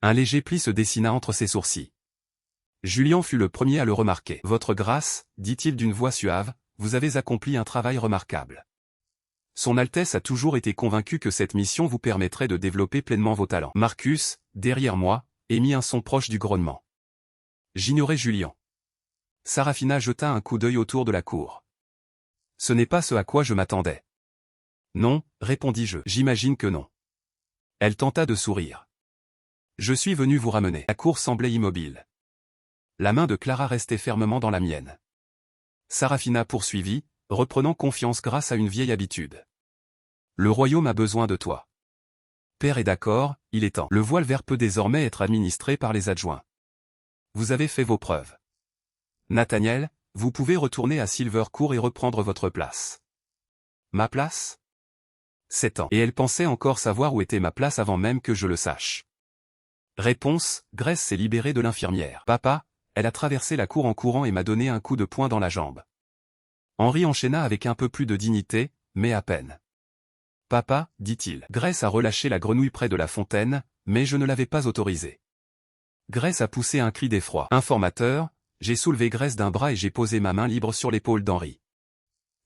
Un léger pli se dessina entre ses sourcils. Julien fut le premier à le remarquer. Votre grâce, dit-il d'une voix suave, vous avez accompli un travail remarquable. Son Altesse a toujours été convaincue que cette mission vous permettrait de développer pleinement vos talents. Marcus, derrière moi, émit un son proche du grognement. J'ignorais Julien. Sarafina jeta un coup d'œil autour de la cour. Ce n'est pas ce à quoi je m'attendais. Non, répondis-je. J'imagine que non. Elle tenta de sourire. Je suis venu vous ramener. La cour semblait immobile. La main de Clara restait fermement dans la mienne. Sarafina poursuivit, reprenant confiance grâce à une vieille habitude. Le royaume a besoin de toi. Père est d'accord, il est temps. Le voile vert peut désormais être administré par les adjoints. Vous avez fait vos preuves. Nathaniel, vous pouvez retourner à Silvercourt et reprendre votre place. Ma place? 7 ans. Et elle pensait encore savoir où était ma place avant même que je le sache. Réponse, Grace s'est libérée de l'infirmière. Papa, elle a traversé la cour en courant et m'a donné un coup de poing dans la jambe. Henri enchaîna avec un peu plus de dignité, mais à peine. Papa, dit-il. Grace a relâché la grenouille près de la fontaine, mais je ne l'avais pas autorisée. Grace a poussé un cri d'effroi. Informateur, j'ai soulevé Grace d'un bras et j'ai posé ma main libre sur l'épaule d'Henri.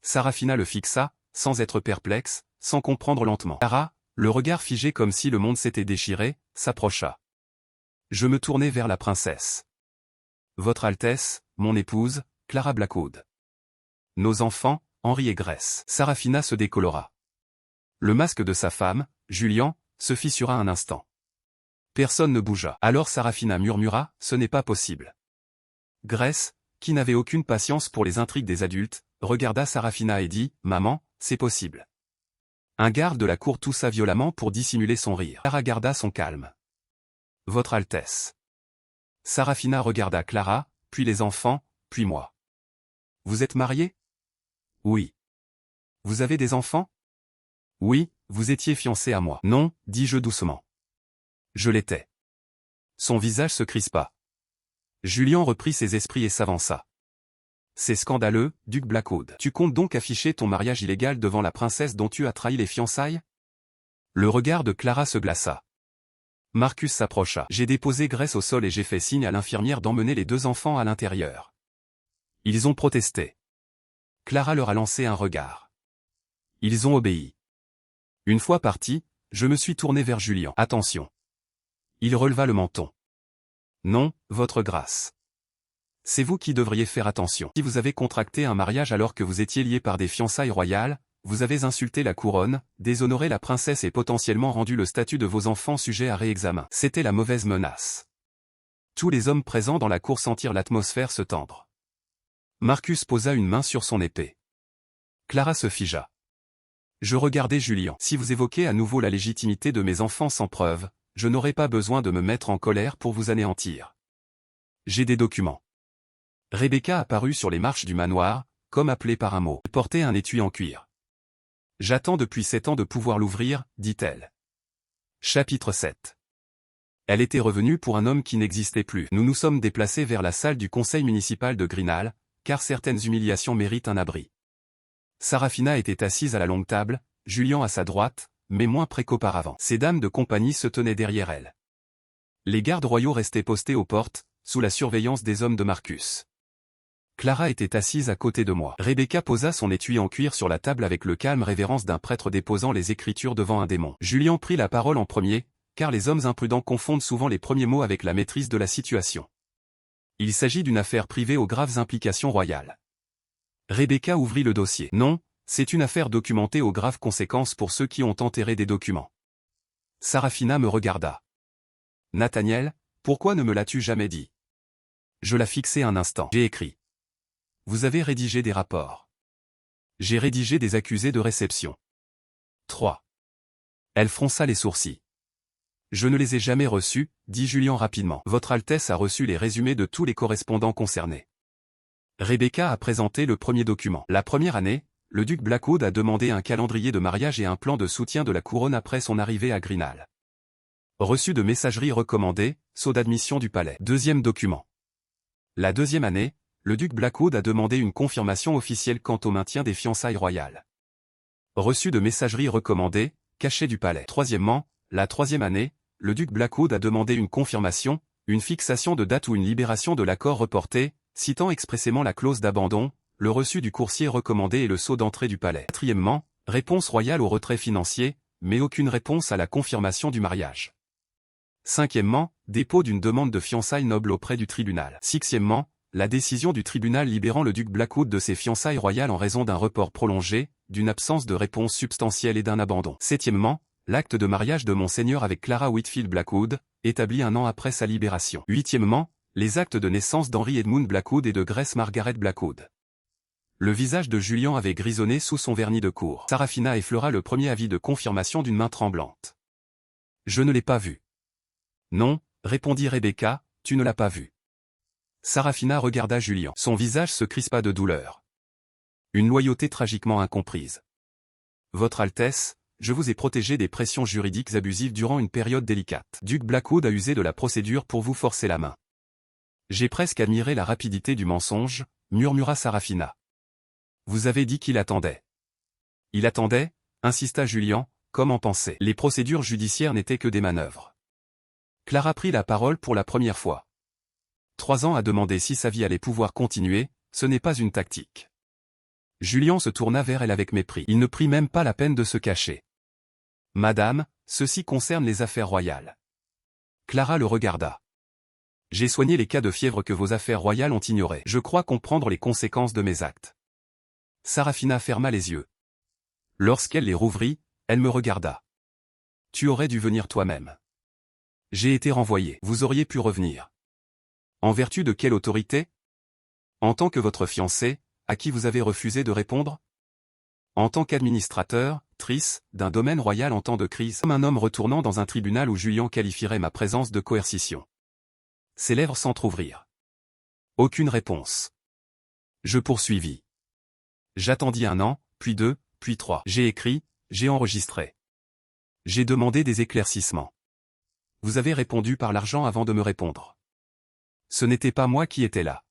Sarafina le fixa, sans être perplexe, sans comprendre lentement. Clara, le regard figé comme si le monde s'était déchiré, s'approcha. Je me tournai vers la princesse. Votre Altesse, mon épouse, Clara Blackwood. Nos enfants, Henri et Grace. Sarafina se décolora. Le masque de sa femme, Julien, se fissura un instant. Personne ne bougea. Alors Sarafina murmura, ce n'est pas possible. Grace, qui n'avait aucune patience pour les intrigues des adultes, regarda Sarafina et dit, maman, c'est possible. Un garde de la cour toussa violemment pour dissimuler son rire. Clara garda son calme. Votre Altesse. Sarafina regarda Clara, puis les enfants, puis moi. Vous êtes mariés? Oui. Vous avez des enfants? Oui, vous étiez fiancé à moi. Non, dis-je doucement. Je l'étais. Son visage se crispa. Julien reprit ses esprits et s'avança. C'est scandaleux, duc Blackwood. Tu comptes donc afficher ton mariage illégal devant la princesse dont tu as trahi les fiançailles? Le regard de Clara se glaça. Marcus s'approcha. J'ai déposé Grace au sol et j'ai fait signe à l'infirmière d'emmener les 2 enfants à l'intérieur. Ils ont protesté. Clara leur a lancé un regard. Ils ont obéi. Une fois partis, je me suis tourné vers Julien. Attention. Il releva le menton. Non, votre grâce. C'est vous qui devriez faire attention. Si vous avez contracté un mariage alors que vous étiez lié par des fiançailles royales, vous avez insulté la couronne, déshonoré la princesse et potentiellement rendu le statut de vos enfants sujet à réexamen. C'était la mauvaise menace. Tous les hommes présents dans la cour sentirent l'atmosphère se tendre. Marcus posa une main sur son épée. Clara se figea. Je regardai Julien. Si vous évoquez à nouveau la légitimité de mes enfants sans preuve, je n'aurai pas besoin de me mettre en colère pour vous anéantir. J'ai des documents. Rebecca apparut sur les marches du manoir, comme appelée par un mot. Elle portait un étui en cuir. J'attends depuis 7 ans de pouvoir l'ouvrir, dit-elle. Chapitre 7. Elle était revenue pour un homme qui n'existait plus. Nous nous sommes déplacés vers la salle du conseil municipal de Greenhall, car certaines humiliations méritent un abri. Sarafina était assise à la longue table, Julien à sa droite, mais moins près qu'auparavant. Ces dames de compagnie se tenaient derrière elle. Les gardes royaux restaient postés aux portes, sous la surveillance des hommes de Marcus. Clara était assise à côté de moi. Rebecca posa son étui en cuir sur la table avec le calme révérence d'un prêtre déposant les écritures devant un démon. Julien prit la parole en premier, car les hommes imprudents confondent souvent les premiers mots avec la maîtrise de la situation. Il s'agit d'une affaire privée aux graves implications royales. Rebecca ouvrit le dossier. Non, c'est une affaire documentée aux graves conséquences pour ceux qui ont enterré des documents. Sarafina me regarda. Nathaniel, pourquoi ne me l'as-tu jamais dit? Je la fixai un instant. J'ai écrit. Vous avez rédigé des rapports. J'ai rédigé des accusés de réception. 3. Elle fronça les sourcils. Je ne les ai jamais reçus, dit Julien rapidement. Votre Altesse a reçu les résumés de tous les correspondants concernés. Rebecca a présenté le premier document. La première année, le duc Blackwood a demandé un calendrier de mariage et un plan de soutien de la couronne après son arrivée à Greenhall. Reçu de messagerie recommandée, sceau d'admission du palais. Deuxième document. La deuxième année, le duc Blackwood a demandé une confirmation officielle quant au maintien des fiançailles royales. Reçu de messagerie recommandée, cachet du palais. Troisièmement, la troisième année, le duc Blackwood a demandé une confirmation, une fixation de date ou une libération de l'accord reporté, citant expressément la clause d'abandon, le reçu du coursier recommandé et le sceau d'entrée du palais. Quatrièmement, réponse royale au retrait financier, mais aucune réponse à la confirmation du mariage. Cinquièmement, dépôt d'une demande de fiançailles nobles auprès du tribunal. Sixièmement, la décision du tribunal libérant le duc Blackwood de ses fiançailles royales en raison d'un report prolongé, d'une absence de réponse substantielle et d'un abandon. Septièmement, l'acte de mariage de Monseigneur avec Clara Whitfield Blackwood, établi 1 an après sa libération. Huitièmement, les actes de naissance d'Henry Edmund Blackwood et de Grace Margaret Blackwood. Le visage de Julien avait grisonné sous son vernis de cour. Sarafina effleura le premier avis de confirmation d'une main tremblante. Je ne l'ai pas vu. Non, répondit Rebecca, tu ne l'as pas vu. Sarafina regarda Julien. Son visage se crispa de douleur. Une loyauté tragiquement incomprise. Votre Altesse, je vous ai protégé des pressions juridiques abusives durant une période délicate. Duc Blackwood a usé de la procédure pour vous forcer la main. J'ai presque admiré la rapidité du mensonge, murmura Sarafina. Vous avez dit qu'il attendait. Il attendait, insista Julien, comme en pensait. Les procédures judiciaires n'étaient que des manœuvres. Clara prit la parole pour la première fois. 3 ans à demander si sa vie allait pouvoir continuer, ce n'est pas une tactique. Julien se tourna vers elle avec mépris. Il ne prit même pas la peine de se cacher. Madame, ceci concerne les affaires royales. Clara le regarda. J'ai soigné les cas de fièvre que vos affaires royales ont ignorés. Je crois comprendre les conséquences de mes actes. Sarafina ferma les yeux. Lorsqu'elle les rouvrit, elle me regarda. Tu aurais dû venir toi-même. J'ai été renvoyé. Vous auriez pu revenir. En vertu de quelle autorité? En tant que votre fiancé, à qui vous avez refusé de répondre? En tant qu'administrateur, d'un domaine royal en temps de crise, comme un homme retournant dans un tribunal où Julien qualifierait ma présence de coercition. Ses lèvres s'entr'ouvrirent. Aucune réponse. Je poursuivis. J'attendis 1 an, puis 2, puis 3. J'ai écrit, j'ai enregistré. J'ai demandé des éclaircissements. Vous avez répondu par l'argent avant de me répondre. Ce n'était pas moi qui étais là.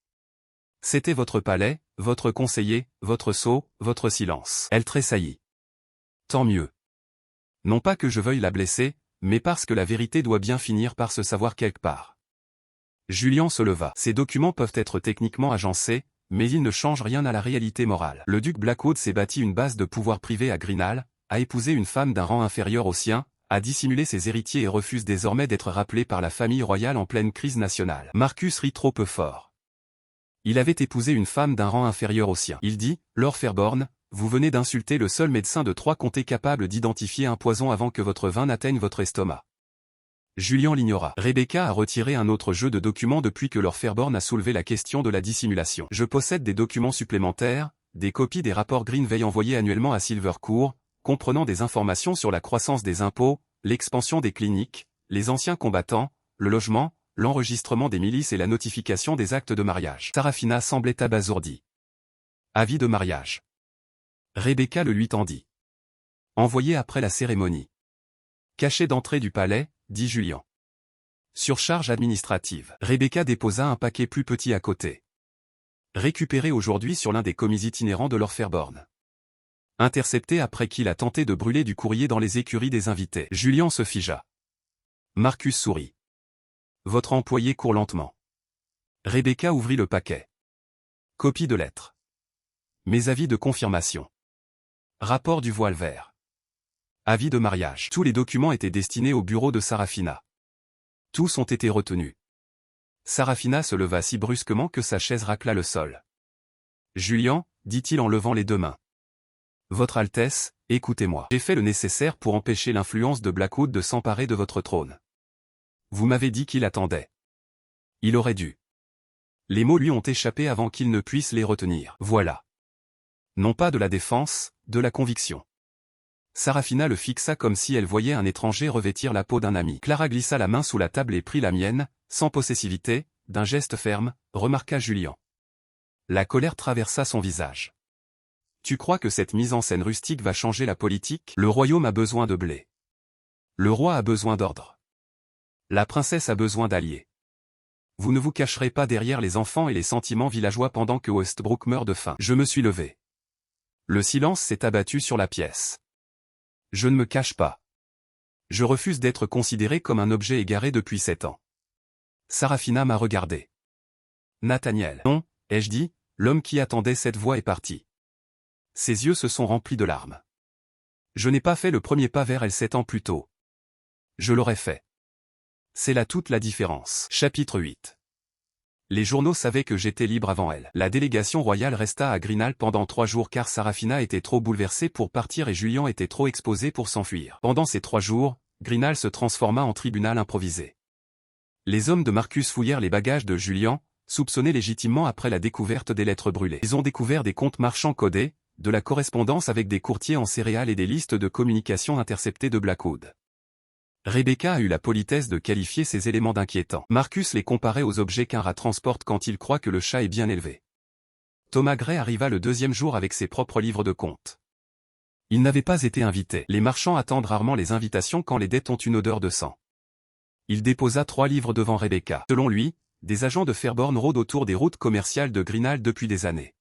C'était votre palais, votre conseiller, votre sceau, votre silence. Elle tressaillit. Tant mieux. Non pas que je veuille la blesser, mais parce que la vérité doit bien finir par se savoir quelque part. Julian se leva. Ces documents peuvent être techniquement agencés, mais ils ne changent rien à la réalité morale. Le duc Blackwood s'est bâti une base de pouvoir privé à Greenhall, a épousé une femme d'un rang inférieur au sien, a dissimulé ses héritiers et refuse désormais d'être rappelé par la famille royale en pleine crise nationale. Marcus rit trop peu fort. Il avait épousé une femme d'un rang inférieur au sien. Il dit, Lord Fairborn, vous venez d'insulter le seul médecin de 3 comtés capable d'identifier un poison avant que votre vin n'atteigne votre estomac. Julian l'ignora. Rebecca a retiré un autre jeu de documents depuis que Lord Fairborn a soulevé la question de la dissimulation. Je possède des documents supplémentaires, des copies des rapports Greenveil envoyés annuellement à Silvercourt, comprenant des informations sur la croissance des impôts, l'expansion des cliniques, les anciens combattants, le logement, l'enregistrement des milices et la notification des actes de mariage. Sarafina semblait abasourdie. Avis de mariage. Rebecca le lui tendit. Envoyé après la cérémonie. Cachet d'entrée du palais, dit Julian. Surcharge administrative. Rebecca déposa un paquet plus petit à côté. Récupéré aujourd'hui sur l'un des commis itinérants de Lord Fairborn. Intercepté après qu'il a tenté de brûler du courrier dans les écuries des invités. Julian se figea. Marcus sourit. Votre employé court lentement. Rebecca ouvrit le paquet. Copie de lettres. Mes avis de confirmation. Rapport du voile vert. Avis de mariage. Tous les documents étaient destinés au bureau de Sarafina. Tous ont été retenus. Sarafina se leva si brusquement que sa chaise racla le sol. Julian, dit-il en levant les 2 mains. Votre Altesse, écoutez-moi. J'ai fait le nécessaire pour empêcher l'influence de Blackwood de s'emparer de votre trône. Vous m'avez dit qu'il attendait. Il aurait dû. Les mots lui ont échappé avant qu'il ne puisse les retenir. Voilà. Non pas de la défense, de la conviction. Sarafina le fixa comme si elle voyait un étranger revêtir la peau d'un ami. Clara glissa la main sous la table et prit la mienne, sans possessivité, d'un geste ferme, remarqua Julian. La colère traversa son visage. Tu crois que cette mise en scène rustique va changer la politique? Le royaume a besoin de blé. Le roi a besoin d'ordre. La princesse a besoin d'alliés. Vous ne vous cacherez pas derrière les enfants et les sentiments villageois pendant que Westbrook meurt de faim. Je me suis levé. Le silence s'est abattu sur la pièce. Je ne me cache pas. Je refuse d'être considéré comme un objet égaré depuis 7 ans. Sarafina m'a regardé. Nathaniel. Non, ai-je dit, l'homme qui attendait cette voix est parti. Ses yeux se sont remplis de larmes. Je n'ai pas fait le premier pas vers elle 7 ans plus tôt. Je l'aurais fait. C'est là toute la différence. Chapitre 8. Les journaux savaient que j'étais libre avant elle. La délégation royale resta à Greenhall pendant 3 jours car Sarafina était trop bouleversée pour partir et Julian était trop exposé pour s'enfuir. Pendant ces 3 jours, Greenhall se transforma en tribunal improvisé. Les hommes de Marcus fouillèrent les bagages de Julian, soupçonnés légitimement après la découverte des lettres brûlées. Ils ont découvert des comptes marchands codés, de la correspondance avec des courtiers en céréales et des listes de communication interceptées de Blackwood. Rebecca a eu la politesse de qualifier ces éléments d'inquiétants. Marcus les comparait aux objets qu'un rat transporte quand il croit que le chat est bien élevé. Thomas Gray arriva le 2e jour avec ses propres livres de comptes. Il n'avait pas été invité. Les marchands attendent rarement les invitations quand les dettes ont une odeur de sang. Il déposa 3 livres devant Rebecca. Selon lui, des agents de Fairborn rôdent autour des routes commerciales de Greenhall depuis des années.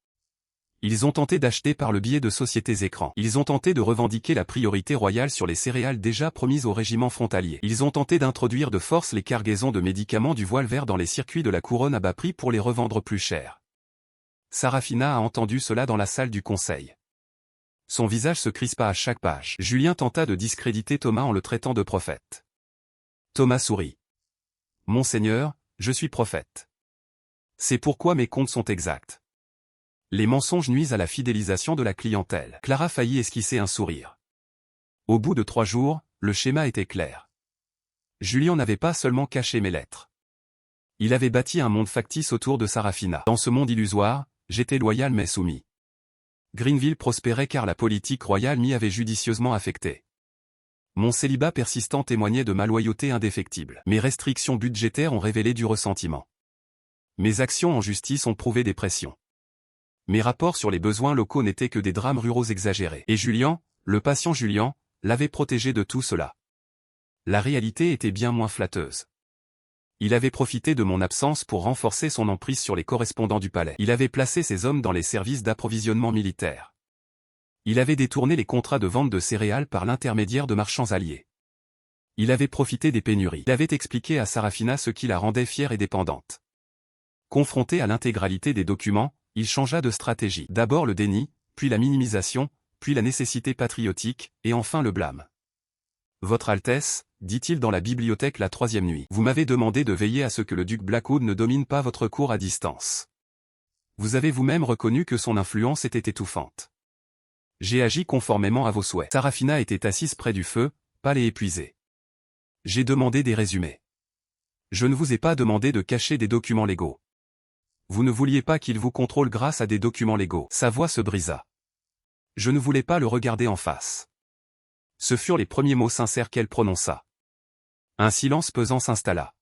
Ils ont tenté d'acheter par le biais de sociétés écrans. Ils ont tenté de revendiquer la priorité royale sur les céréales déjà promises aux régiments frontaliers. Ils ont tenté d'introduire de force les cargaisons de médicaments du voile vert dans les circuits de la couronne à bas prix pour les revendre plus cher. Sarafina a entendu cela dans la salle du conseil. Son visage se crispa à chaque page. Julien tenta de discréditer Thomas en le traitant de prophète. Thomas sourit. Monseigneur, je suis prophète. C'est pourquoi mes comptes sont exacts. Les mensonges nuisent à la fidélisation de la clientèle. Clara faillit esquisser un sourire. Au bout de 3 jours, le schéma était clair. Julian n'avait pas seulement caché mes lettres. Il avait bâti un monde factice autour de Sarafina. Dans ce monde illusoire, j'étais loyal mais soumis. Greenville prospérait car la politique royale m'y avait judicieusement affecté. Mon célibat persistant témoignait de ma loyauté indéfectible. Mes restrictions budgétaires ont révélé du ressentiment. Mes actions en justice ont prouvé des pressions. Mes rapports sur les besoins locaux n'étaient que des drames ruraux exagérés. Et Julian, le patient Julian, l'avait protégé de tout cela. La réalité était bien moins flatteuse. Il avait profité de mon absence pour renforcer son emprise sur les correspondants du palais. Il avait placé ses hommes dans les services d'approvisionnement militaire. Il avait détourné les contrats de vente de céréales par l'intermédiaire de marchands alliés. Il avait profité des pénuries. Il avait expliqué à Sarafina ce qui la rendait fière et dépendante. Confronté à l'intégralité des documents, il changea de stratégie. D'abord le déni, puis la minimisation, puis la nécessité patriotique, et enfin le blâme. « Votre Altesse, dit-il dans la bibliothèque la troisième nuit, vous m'avez demandé de veiller à ce que le duc Blackwood ne domine pas votre cour à distance. Vous avez vous-même reconnu que son influence était étouffante. J'ai agi conformément à vos souhaits. » Sarafina était assise près du feu, pâle et épuisée. J'ai demandé des résumés. Je ne vous ai pas demandé de cacher des documents légaux. Vous ne vouliez pas qu'il vous contrôle grâce à des documents légaux. Sa voix se brisa. Je ne voulais pas le regarder en face. Ce furent les premiers mots sincères qu'elle prononça. Un silence pesant s'installa.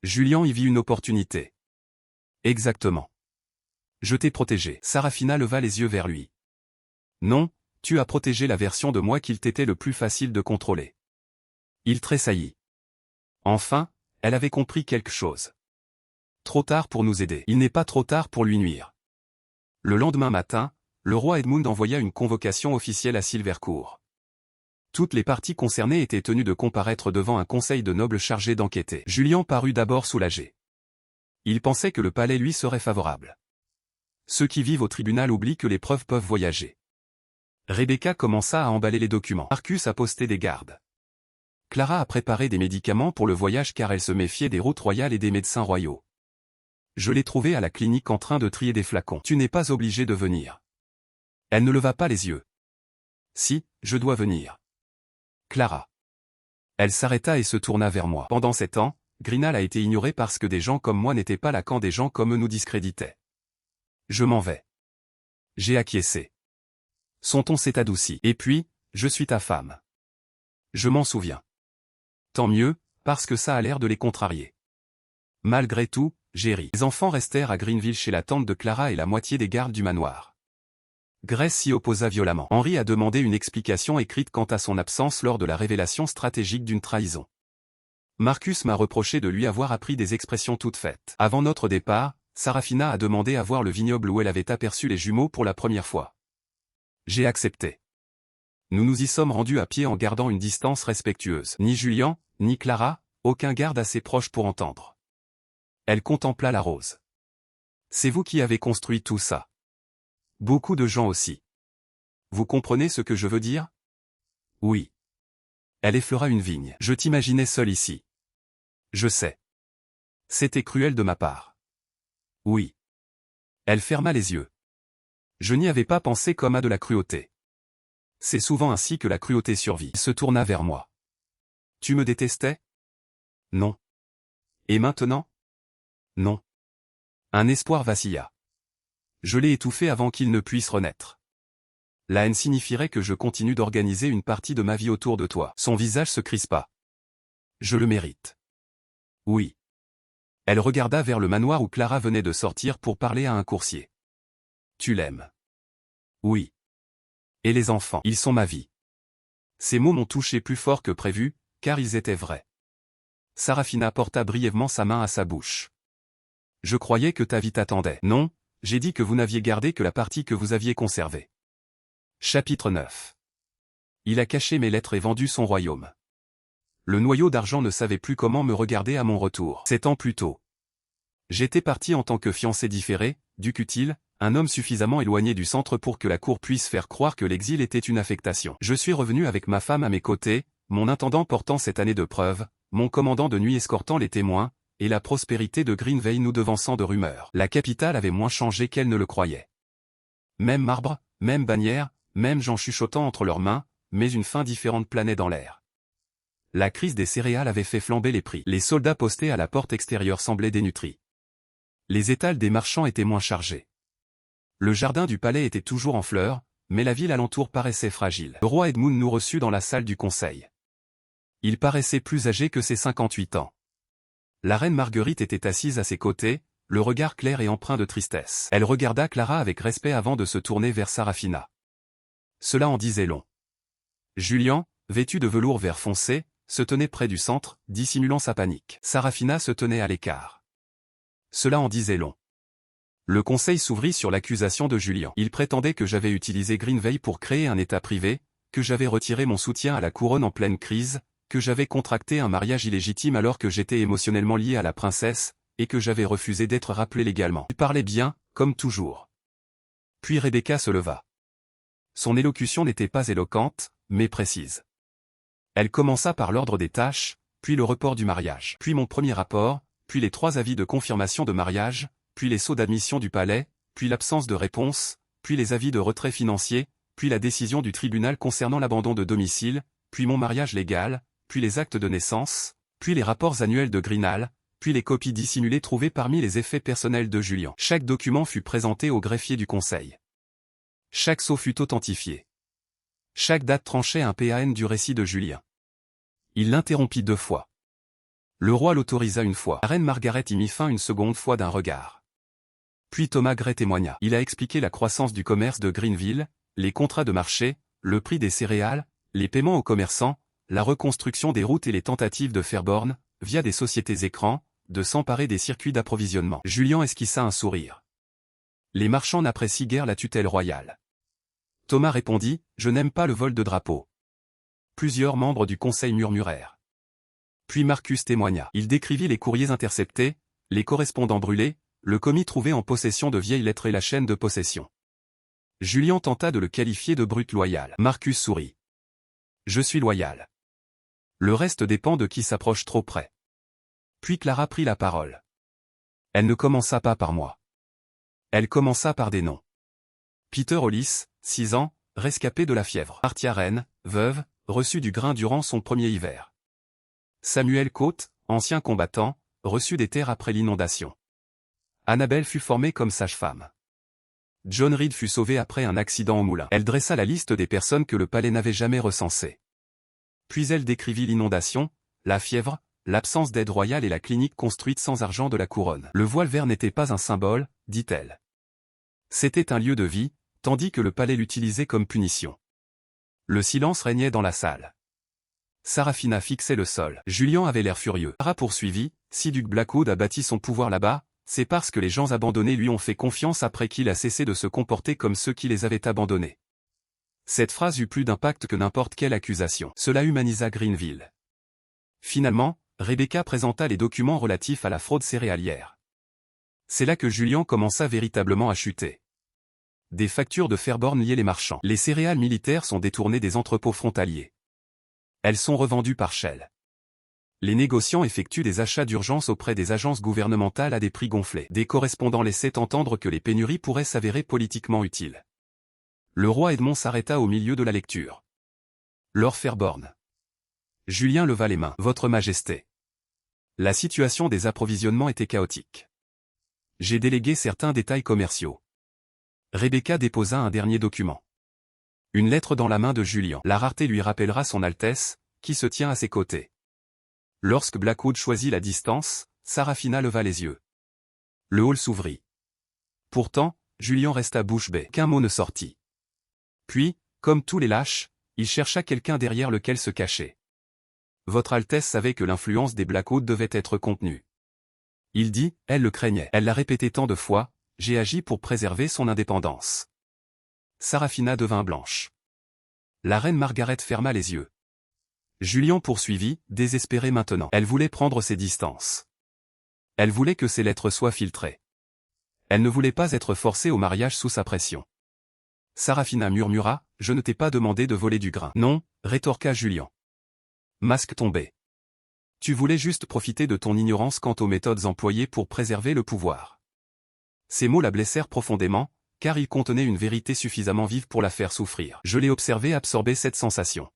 Julian y vit une opportunité. Exactement. Je t'ai protégé. Sarafina leva les yeux vers lui. Non, tu as protégé la version de moi qu'il t'était le plus facile de contrôler. Il tressaillit. Enfin, elle avait compris quelque chose. Trop tard pour nous aider. Il n'est pas trop tard pour lui nuire. Le lendemain matin, le roi Edmund envoya une convocation officielle à Silvercourt. Toutes les parties concernées étaient tenues de comparaître devant un conseil de nobles chargé d'enquêter. Julian parut d'abord soulagé. Il pensait que le palais lui serait favorable. Ceux qui vivent au tribunal oublient que les preuves peuvent voyager. Rebecca commença à emballer les documents. Marcus a posté des gardes. Clara a préparé des médicaments pour le voyage car elle se méfiait des routes royales et des médecins royaux. Je l'ai trouvée à la clinique en train de trier des flacons. Tu n'es pas obligé de venir. Elle ne leva pas les yeux. Si, je dois venir. Clara. Elle s'arrêta et se tourna vers moi. Pendant 7 ans, Grinal a été ignoré parce que des gens comme moi n'étaient pas là quand des gens comme eux nous discréditaient. Je m'en vais. J'ai acquiescé. Son ton s'est adouci. Et puis, je suis ta femme. Je m'en souviens. Tant mieux, parce que ça a l'air de les contrarier. Malgré tout, j'ai ri. Les enfants restèrent à Greenville chez la tante de Clara et la moitié des gardes du manoir. Grace s'y opposa violemment. Henry a demandé une explication écrite quant à son absence lors de la révélation stratégique d'une trahison. Marcus m'a reproché de lui avoir appris des expressions toutes faites. Avant notre départ, Sarafina a demandé à voir le vignoble où elle avait aperçu les jumeaux pour la première fois. J'ai accepté. Nous nous y sommes rendus à pied en gardant une distance respectueuse. Ni Julian, ni Clara, aucun garde assez proche pour entendre. Elle contempla la rose. C'est vous qui avez construit tout ça. Beaucoup de gens aussi. Vous comprenez ce que je veux dire? Oui. Elle effleura une vigne. Je t'imaginais seul ici. Je sais. C'était cruel de ma part. Oui. Elle ferma les yeux. Je n'y avais pas pensé comme à de la cruauté. C'est souvent ainsi que la cruauté survit. Il se tourna vers moi. Tu me détestais? Non. Et maintenant? Non. Un espoir vacilla. Je l'ai étouffé avant qu'il ne puisse renaître. La haine signifierait que je continue d'organiser une partie de ma vie autour de toi. Son visage se crispa. Je le mérite. Oui. Elle regarda vers le manoir où Clara venait de sortir pour parler à un coursier. Tu l'aimes. Oui. Et les enfants, ils sont ma vie. Ces mots m'ont touché plus fort que prévu, car ils étaient vrais. Sarafina porta brièvement sa main à sa bouche. Je croyais que ta vie t'attendait. Non, j'ai dit que vous n'aviez gardé que la partie que vous aviez conservée. Chapitre 9. Il a caché mes lettres et vendu son royaume. Le noyau d'argent ne savait plus comment me regarder à mon retour. 7 ans plus tôt. J'étais parti en tant que fiancé différé, duc utile, un homme suffisamment éloigné du centre pour que la cour puisse faire croire que l'exil était une affectation. Je suis revenu avec ma femme à mes côtés, mon intendant portant cette année de preuve, mon commandant de nuit escortant les témoins, et la prospérité de Greenvale nous devançant de rumeurs. La capitale avait moins changé qu'elle ne le croyait. Même marbre, même bannière, même gens chuchotant entre leurs mains, mais une faim différente planait dans l'air. La crise des céréales avait fait flamber les prix. Les soldats postés à la porte extérieure semblaient dénutris. Les étals des marchands étaient moins chargés. Le jardin du palais était toujours en fleurs, mais la ville alentour paraissait fragile. Le roi Edmund nous reçut dans la salle du conseil. Il paraissait plus âgé que ses 58 ans. La reine Marguerite était assise à ses côtés, le regard clair et empreint de tristesse. Elle regarda Clara avec respect avant de se tourner vers Sarafina. Cela en disait long. Julian, vêtu de velours vert foncé, se tenait près du centre, dissimulant sa panique. Sarafina se tenait à l'écart. Cela en disait long. Le conseil s'ouvrit sur l'accusation de Julian. Il prétendait que j'avais utilisé Greenveil pour créer un état privé, que j'avais retiré mon soutien à la couronne en pleine crise, que j'avais contracté un mariage illégitime alors que j'étais émotionnellement lié à la princesse, et que j'avais refusé d'être rappelé légalement. Il parlait bien, comme toujours. Puis Rebecca se leva. Son élocution n'était pas éloquente, mais précise. Elle commença par l'ordre des tâches, puis le report du mariage, puis mon premier rapport, puis les 3 avis de confirmation de mariage, puis les sceaux d'admission du palais, puis l'absence de réponse, puis les avis de retrait financier, puis la décision du tribunal concernant l'abandon de domicile, puis mon mariage légal, puis les actes de naissance, puis les rapports annuels de Greenall, puis les copies dissimulées trouvées parmi les effets personnels de Julian. Chaque document fut présenté au greffier du conseil. Chaque sceau fut authentifié. Chaque date tranchait un PAN du récit de Julien. Il l'interrompit 2 fois. Le roi l'autorisa une fois. La reine Margaret y mit fin une seconde fois d'un regard. Puis Thomas Gray témoigna. Il a expliqué la croissance du commerce de Greenville, les contrats de marché, le prix des céréales, les paiements aux commerçants, la reconstruction des routes et les tentatives de Fairborn, via des sociétés écrans, de s'emparer des circuits d'approvisionnement. Julian esquissa un sourire. Les marchands n'apprécient guère la tutelle royale. Thomas répondit, « Je n'aime pas le vol de drapeaux. » Plusieurs membres du conseil murmurèrent. Puis Marcus témoigna. Il décrivit les courriers interceptés, les correspondants brûlés, le commis trouvé en possession de vieilles lettres et la chaîne de possession. Julian tenta de le qualifier de brute loyal. Marcus sourit. « Je suis loyal. Le reste dépend de qui s'approche trop près. » Puis Clara prit la parole. Elle ne commença pas par moi. Elle commença par des noms. Peter Hollis, 6 ans, rescapé de la fièvre. Martia Reine, veuve, reçu du grain durant son premier hiver. Samuel Coate, ancien combattant, reçu des terres après l'inondation. Annabelle fut formée comme sage-femme. John Reed fut sauvé après un accident au moulin. Elle dressa la liste des personnes que le palais n'avait jamais recensées. Puis elle décrivit l'inondation, la fièvre, l'absence d'aide royale et la clinique construite sans argent de la couronne. Le voile vert n'était pas un symbole, dit-elle. C'était un lieu de vie, tandis que le palais l'utilisait comme punition. Le silence régnait dans la salle. Sarafina fixait le sol. Julian avait l'air furieux. Sarah poursuivit, si Duc Blackwood a bâti son pouvoir là-bas, c'est parce que les gens abandonnés lui ont fait confiance après qu'il a cessé de se comporter comme ceux qui les avaient abandonnés. Cette phrase eut plus d'impact que n'importe quelle accusation. Cela humanisa Greenville. Finalement, Rebecca présenta les documents relatifs à la fraude céréalière. C'est là que Julian commença véritablement à chuter. Des factures de Fairborn liaient les marchands. Les céréales militaires sont détournées des entrepôts frontaliers. Elles sont revendues par Shell. Les négociants effectuent des achats d'urgence auprès des agences gouvernementales à des prix gonflés. Des correspondants laissaient entendre que les pénuries pourraient s'avérer politiquement utiles. Le roi Edmond s'arrêta au milieu de la lecture. Lord Fairborn. Julien leva les mains. Votre Majesté. La situation des approvisionnements était chaotique. J'ai délégué certains détails commerciaux. Rebecca déposa un dernier document. Une lettre dans la main de Julian. La rareté lui rappellera son Altesse, qui se tient à ses côtés. Lorsque Blackwood choisit la distance, Sarafina leva les yeux. Le hall s'ouvrit. Pourtant, Julian resta bouche bée. Qu'un mot ne sortit. Puis, comme tous les lâches, il chercha quelqu'un derrière lequel se cacher. Votre Altesse savait que l'influence des Blackwood devait être contenue. Il dit, elle le craignait. Elle l'a répété tant de fois, j'ai agi pour préserver son indépendance. Sarafina devint blanche. La reine Margaret ferma les yeux. Julian poursuivit, désespéré maintenant. Elle voulait prendre ses distances. Elle voulait que ses lettres soient filtrées. Elle ne voulait pas être forcée au mariage sous sa pression. Sarafina murmura, je ne t'ai pas demandé de voler du grain. Non, rétorqua Julian. Masque tombé. Tu voulais juste profiter de ton ignorance quant aux méthodes employées pour préserver le pouvoir. Ces mots la blessèrent profondément, car ils contenaient une vérité suffisamment vive pour la faire souffrir. Je l'ai observé absorber cette sensation.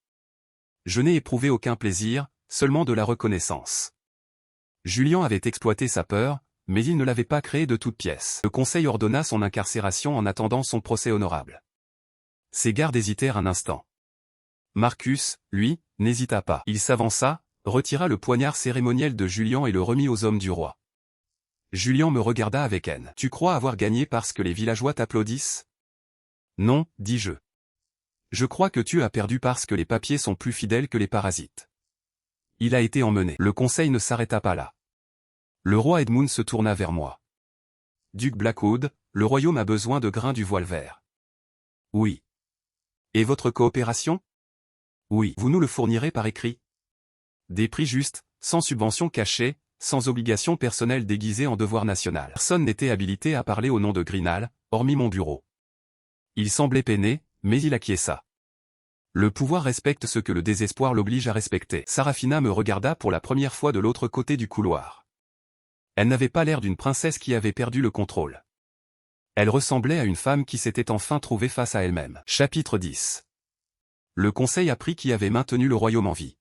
Je n'ai éprouvé aucun plaisir, seulement de la reconnaissance. Julian avait exploité sa peur, mais il ne l'avait pas créée de toutes pièces. Le conseil ordonna son incarcération en attendant son procès honorable. Ses gardes hésitèrent un instant. Marcus, lui, n'hésita pas. Il s'avança, retira le poignard cérémoniel de Julian et le remit aux hommes du roi. Julian me regarda avec haine. Tu crois avoir gagné parce que les villageois t'applaudissent? Non, dis-je. Je crois que tu as perdu parce que les papiers sont plus fidèles que les parasites. Il a été emmené. Le conseil ne s'arrêta pas là. Le roi Edmund se tourna vers moi. Duc Blackwood, le royaume a besoin de grains du voile vert. Oui. Et votre coopération? Oui. Vous nous le fournirez par écrit? Des prix justes, sans subvention cachée, sans obligation personnelle déguisée en devoir national. Personne n'était habilité à parler au nom de Greenall, hormis mon bureau. Il semblait peiné, mais il acquiesça. Le pouvoir respecte ce que le désespoir l'oblige à respecter. Sarafina me regarda pour la première fois de l'autre côté du couloir. Elle n'avait pas l'air d'une princesse qui avait perdu le contrôle. Elle ressemblait à une femme qui s'était enfin trouvée face à elle-même. Chapitre 10. Le conseil apprit qui avait maintenu le royaume en vie.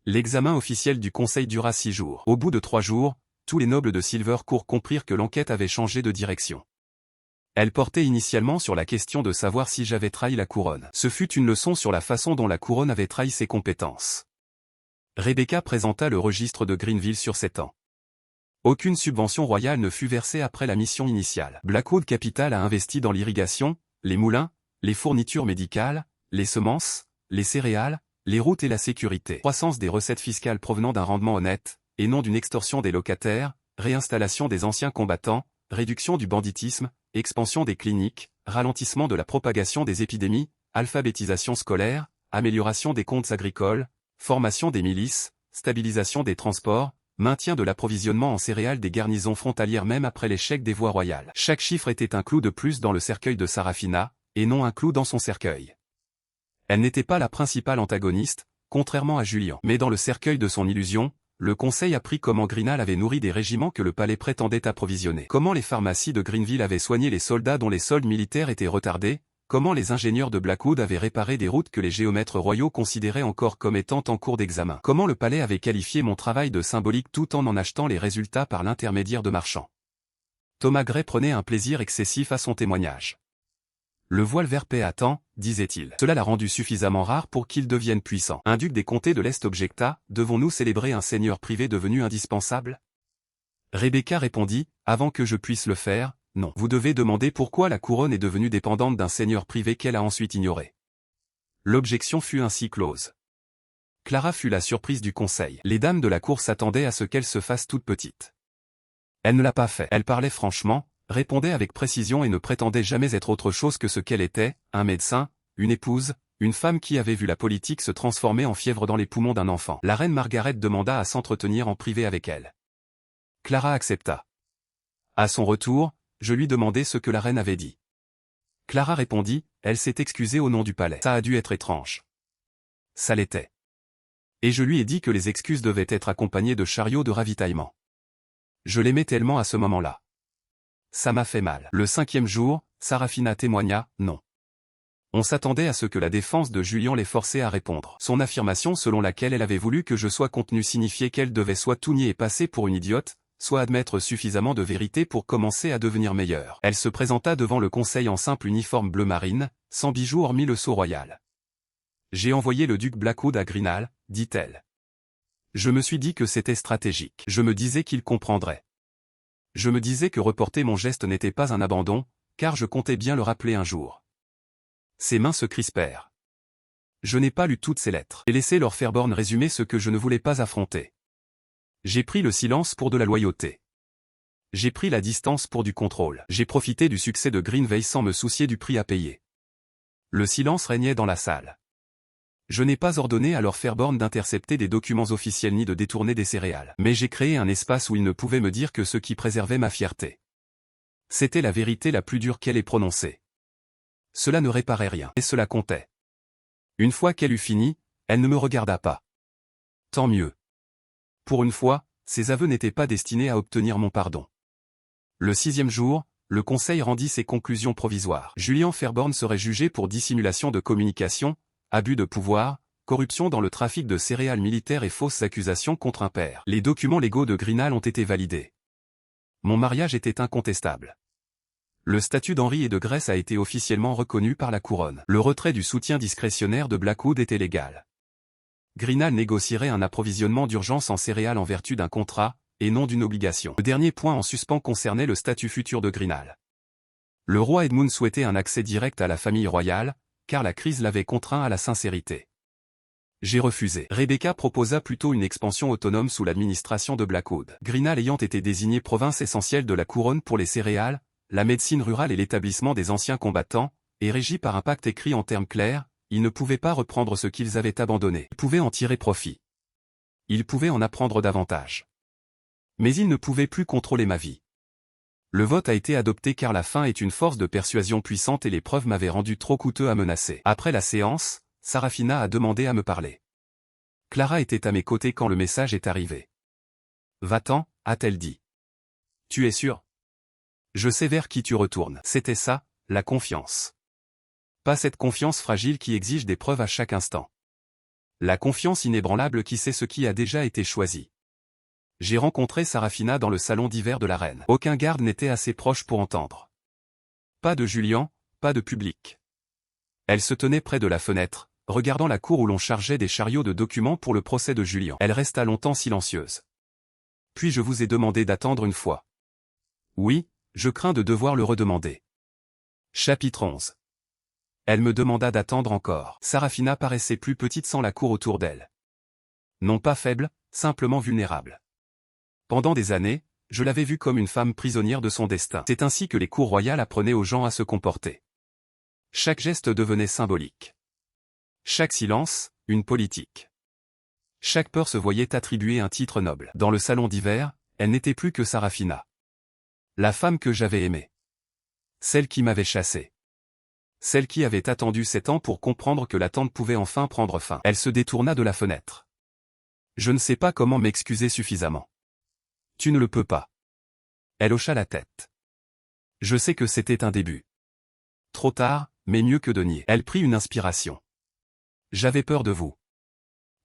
L'examen officiel du conseil dura 6 jours. Au bout de 3 jours, tous les nobles de Silvercourt comprirent que l'enquête avait changé de direction. Elle portait initialement sur la question de savoir si j'avais trahi la couronne. Ce fut une leçon sur la façon dont la couronne avait trahi ses compétences. Rebecca présenta le registre de Greenville sur 7 ans. Aucune subvention royale ne fut versée après la mission initiale. Blackwood Capital a investi dans l'irrigation, les moulins, les fournitures médicales, les semences, les céréales, les routes et la sécurité. Croissance des recettes fiscales provenant d'un rendement honnête, et non d'une extorsion des locataires, réinstallation des anciens combattants, réduction du banditisme, expansion des cliniques, ralentissement de la propagation des épidémies, alphabétisation scolaire, amélioration des comptes agricoles, formation des milices, stabilisation des transports, maintien de l'approvisionnement en céréales des garnisons frontalières même après l'échec des voies royales. Chaque chiffre était un clou de plus dans le cercueil de Sarafina, et non un clou dans son cercueil. Elle n'était pas la principale antagoniste, contrairement à Julian. Mais dans le cercueil de son illusion, le conseil apprit comment Greenall avait nourri des régiments que le palais prétendait approvisionner. Comment les pharmacies de Greenville avaient soigné les soldats dont les soldes militaires étaient retardés, comment les ingénieurs de Blackwood avaient réparé des routes que les géomètres royaux considéraient encore comme étant en cours d'examen. Comment le palais avait qualifié mon travail de symbolique tout en achetant les résultats par l'intermédiaire de marchands. Thomas Gray prenait un plaisir excessif à son témoignage. Le voile vert paie à temps, disait-il. Cela l'a rendu suffisamment rare pour qu'il devienne puissant. Un duc des comtés de l'Est objecta, devons-nous célébrer un seigneur privé devenu indispensable? Rebecca répondit, avant que je puisse le faire, non. Vous devez demander pourquoi la couronne est devenue dépendante d'un seigneur privé qu'elle a ensuite ignoré. L'objection fut ainsi close. Clara fut la surprise du conseil. Les dames de la cour s'attendaient à ce qu'elle se fasse toute petite. Elle ne l'a pas fait. Elle parlait franchement, répondait avec précision et ne prétendait jamais être autre chose que ce qu'elle était, un médecin, une épouse, une femme qui avait vu la politique se transformer en fièvre dans les poumons d'un enfant. La reine Margaret demanda à s'entretenir en privé avec elle. Clara accepta. À son retour, je lui demandai ce que la reine avait dit. Clara répondit, elle s'est excusée au nom du palais. Ça a dû être étrange. Ça l'était. Et je lui ai dit que les excuses devaient être accompagnées de chariots de ravitaillement. Je l'aimais tellement à ce moment-là. Ça m'a fait mal. Le 5e jour, Sarafina témoigna, non. On s'attendait à ce que la défense de Julian l'ait forcée à répondre. Son affirmation selon laquelle elle avait voulu que je sois contenu signifiait qu'elle devait soit tout nier et passer pour une idiote, soit admettre suffisamment de vérité pour commencer à devenir meilleure. Elle se présenta devant le conseil en simple uniforme bleu marine, sans bijoux hormis le sceau royal. J'ai envoyé le duc Blackwood à Greenall, dit-elle. Je me suis dit que c'était stratégique. Je me disais qu'il comprendrait. Je me disais que reporter mon geste n'était pas un abandon, car je comptais bien le rappeler un jour. Ses mains se crispèrent. Je n'ai pas lu toutes ces lettres. J'ai laissé Lord Fairborn résumer ce que je ne voulais pas affronter. J'ai pris le silence pour de la loyauté. J'ai pris la distance pour du contrôle. J'ai profité du succès de Greenveil sans me soucier du prix à payer. Le silence régnait dans la salle. Je n'ai pas ordonné à Lord Fairborn d'intercepter des documents officiels ni de détourner des céréales. Mais j'ai créé un espace où il ne pouvait me dire que ce qui préservait ma fierté. C'était la vérité la plus dure qu'elle ait prononcée. Cela ne réparait rien, et cela comptait. Une fois qu'elle eut fini, elle ne me regarda pas. Tant mieux. Pour une fois, ses aveux n'étaient pas destinés à obtenir mon pardon. Le 6e jour, le conseil rendit ses conclusions provisoires. Julian Fairborn serait jugé pour dissimulation de communication, abus de pouvoir, corruption dans le trafic de céréales militaires et fausses accusations contre un père. Les documents légaux de Greenall ont été validés. Mon mariage était incontestable. Le statut d'Henri et de Grèce a été officiellement reconnu par la couronne. Le retrait du soutien discrétionnaire de Blackwood était légal. Greenall négocierait un approvisionnement d'urgence en céréales en vertu d'un contrat, et non d'une obligation. Le dernier point en suspens concernait le statut futur de Greenall. Le roi Edmund souhaitait un accès direct à la famille royale, car la crise l'avait contraint à la sincérité. J'ai refusé. Rebecca proposa plutôt une expansion autonome sous l'administration de Blackwood. Grinnell ayant été désigné province essentielle de la couronne pour les céréales, la médecine rurale et l'établissement des anciens combattants, et régi par un pacte écrit en termes clairs, ils ne pouvaient pas reprendre ce qu'ils avaient abandonné. Ils pouvaient en tirer profit. Ils pouvaient en apprendre davantage. Mais ils ne pouvaient plus contrôler ma vie. Le vote a été adopté car la faim est une force de persuasion puissante et les preuves m'avaient rendu trop coûteux à menacer. Après la séance, Sarafina a demandé à me parler. Clara était à mes côtés quand le message est arrivé. « Va-t'en » a-t-elle dit. « Tu es sûr ? Je sais vers qui tu retournes. » C'était ça, la confiance. Pas cette confiance fragile qui exige des preuves à chaque instant. La confiance inébranlable qui sait ce qui a déjà été choisi. J'ai rencontré Sarafina dans le salon d'hiver de la reine. Aucun garde n'était assez proche pour entendre. Pas de Julian, pas de public. Elle se tenait près de la fenêtre, regardant la cour où l'on chargeait des chariots de documents pour le procès de Julian. Elle resta longtemps silencieuse. Puis je vous ai demandé d'attendre une fois. Oui, je crains de devoir le redemander. Chapitre 11. Elle me demanda d'attendre encore. Sarafina paraissait plus petite sans la cour autour d'elle. Non pas faible, simplement vulnérable. Pendant des années, je l'avais vue comme une femme prisonnière de son destin. C'est ainsi que les cours royales apprenaient aux gens à se comporter. Chaque geste devenait symbolique. Chaque silence, une politique. Chaque peur se voyait attribuer un titre noble. Dans le salon d'hiver, elle n'était plus que Sarafina. La femme que j'avais aimée. Celle qui m'avait chassé. Celle qui avait attendu 7 ans pour comprendre que l'attente pouvait enfin prendre fin. Elle se détourna de la fenêtre. Je ne sais pas comment m'excuser suffisamment. Tu ne le peux pas. Elle hocha la tête. Je sais que c'était un début. Trop tard, mais mieux que de nier. Elle prit une inspiration. J'avais peur de vous.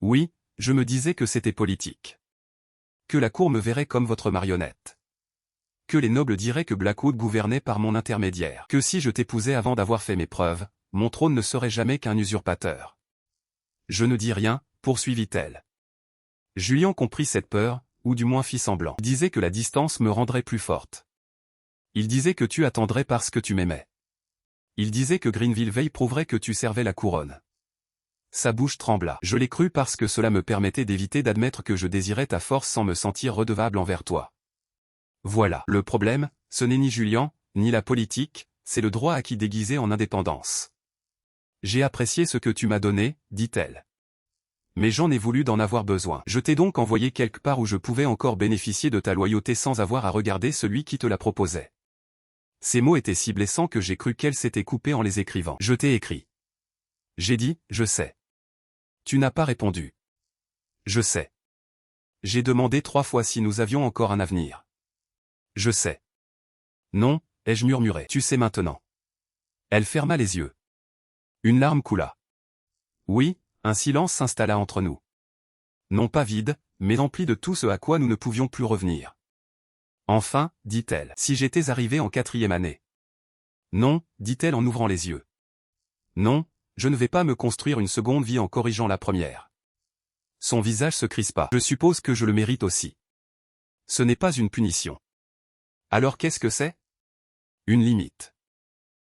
Oui, je me disais que c'était politique. Que la cour me verrait comme votre marionnette. Que les nobles diraient que Blackwood gouvernait par mon intermédiaire. Que si je t'épousais avant d'avoir fait mes preuves, mon trône ne serait jamais qu'un usurpateur. Je ne dis rien, poursuivit-elle. Julian comprit cette peur, ou du moins fit semblant. Il disait que la distance me rendrait plus forte. Il disait que tu attendrais parce que tu m'aimais. Il disait que Greenville Veil prouverait que tu servais la couronne. Sa bouche trembla. Je l'ai cru parce que cela me permettait d'éviter d'admettre que je désirais ta force sans me sentir redevable envers toi. Voilà. Le problème, ce n'est ni Julian, ni la politique, c'est le droit acquis déguisé en indépendance. J'ai apprécié ce que tu m'as donné, dit-elle. Mais j'en ai voulu d'en avoir besoin. Je t'ai donc envoyé quelque part où je pouvais encore bénéficier de ta loyauté sans avoir à regarder celui qui te la proposait. Ces mots étaient si blessants que j'ai cru qu'elle s'était coupée en les écrivant. Je t'ai écrit. J'ai dit, je sais. Tu n'as pas répondu. Je sais. J'ai demandé 3 fois si nous avions encore un avenir. Je sais. Non, ai-je murmuré. Tu sais maintenant. Elle ferma les yeux. Une larme coula. Oui, un silence s'installa entre nous. Non pas vide, mais rempli de tout ce à quoi nous ne pouvions plus revenir. Enfin, dit-elle, si j'étais arrivée en 4e année. Non, dit-elle en ouvrant les yeux. Non, je ne vais pas me construire une seconde vie en corrigeant la première. Son visage se crispa. Je suppose que je le mérite aussi. Ce n'est pas une punition. Alors qu'est-ce que c'est? Une limite.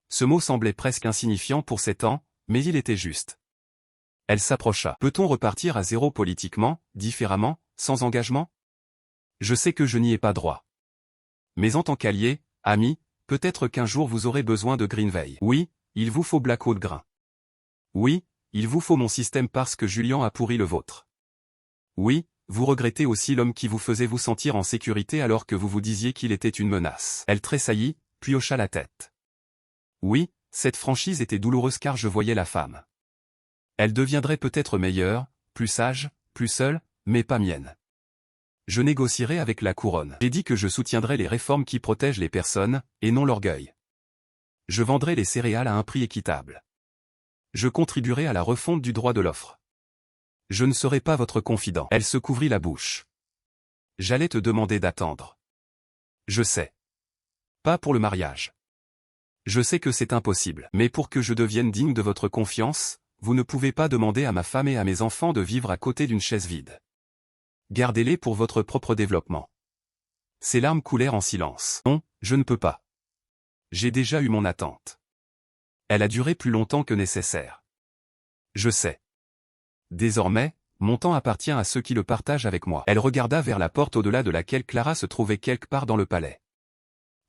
Ce mot semblait presque insignifiant pour 7 ans, mais il était juste. Elle s'approcha. Peut-on repartir à zéro politiquement, différemment, sans engagement? Je sais que je n'y ai pas droit. Mais en tant qu'allié, ami, peut-être qu'un jour vous aurez besoin de Greenveil. Oui, il vous faut Blackwood Grain. Oui, il vous faut mon système parce que Julian a pourri le vôtre. Oui, vous regrettez aussi l'homme qui vous faisait vous sentir en sécurité alors que vous vous disiez qu'il était une menace. Elle tressaillit, puis hocha la tête. Oui, cette franchise était douloureuse car je voyais la femme. Elle deviendrait peut-être meilleure, plus sage, plus seule, mais pas mienne. Je négocierai avec la couronne. J'ai dit que je soutiendrai les réformes qui protègent les personnes, et non l'orgueil. Je vendrai les céréales à un prix équitable. Je contribuerai à la refonte du droit de l'offre. Je ne serai pas votre confident. Elle se couvrit la bouche. J'allais te demander d'attendre. Je sais. Pas pour le mariage. Je sais que c'est impossible. Mais pour que je devienne digne de votre confiance, vous ne pouvez pas demander à ma femme et à mes enfants de vivre à côté d'une chaise vide. Gardez-les pour votre propre développement. Ses larmes coulèrent en silence. Non, je ne peux pas. J'ai déjà eu mon attente. Elle a duré plus longtemps que nécessaire. Je sais. Désormais, mon temps appartient à ceux qui le partagent avec moi. Elle regarda vers la porte au-delà de laquelle Clara se trouvait quelque part dans le palais.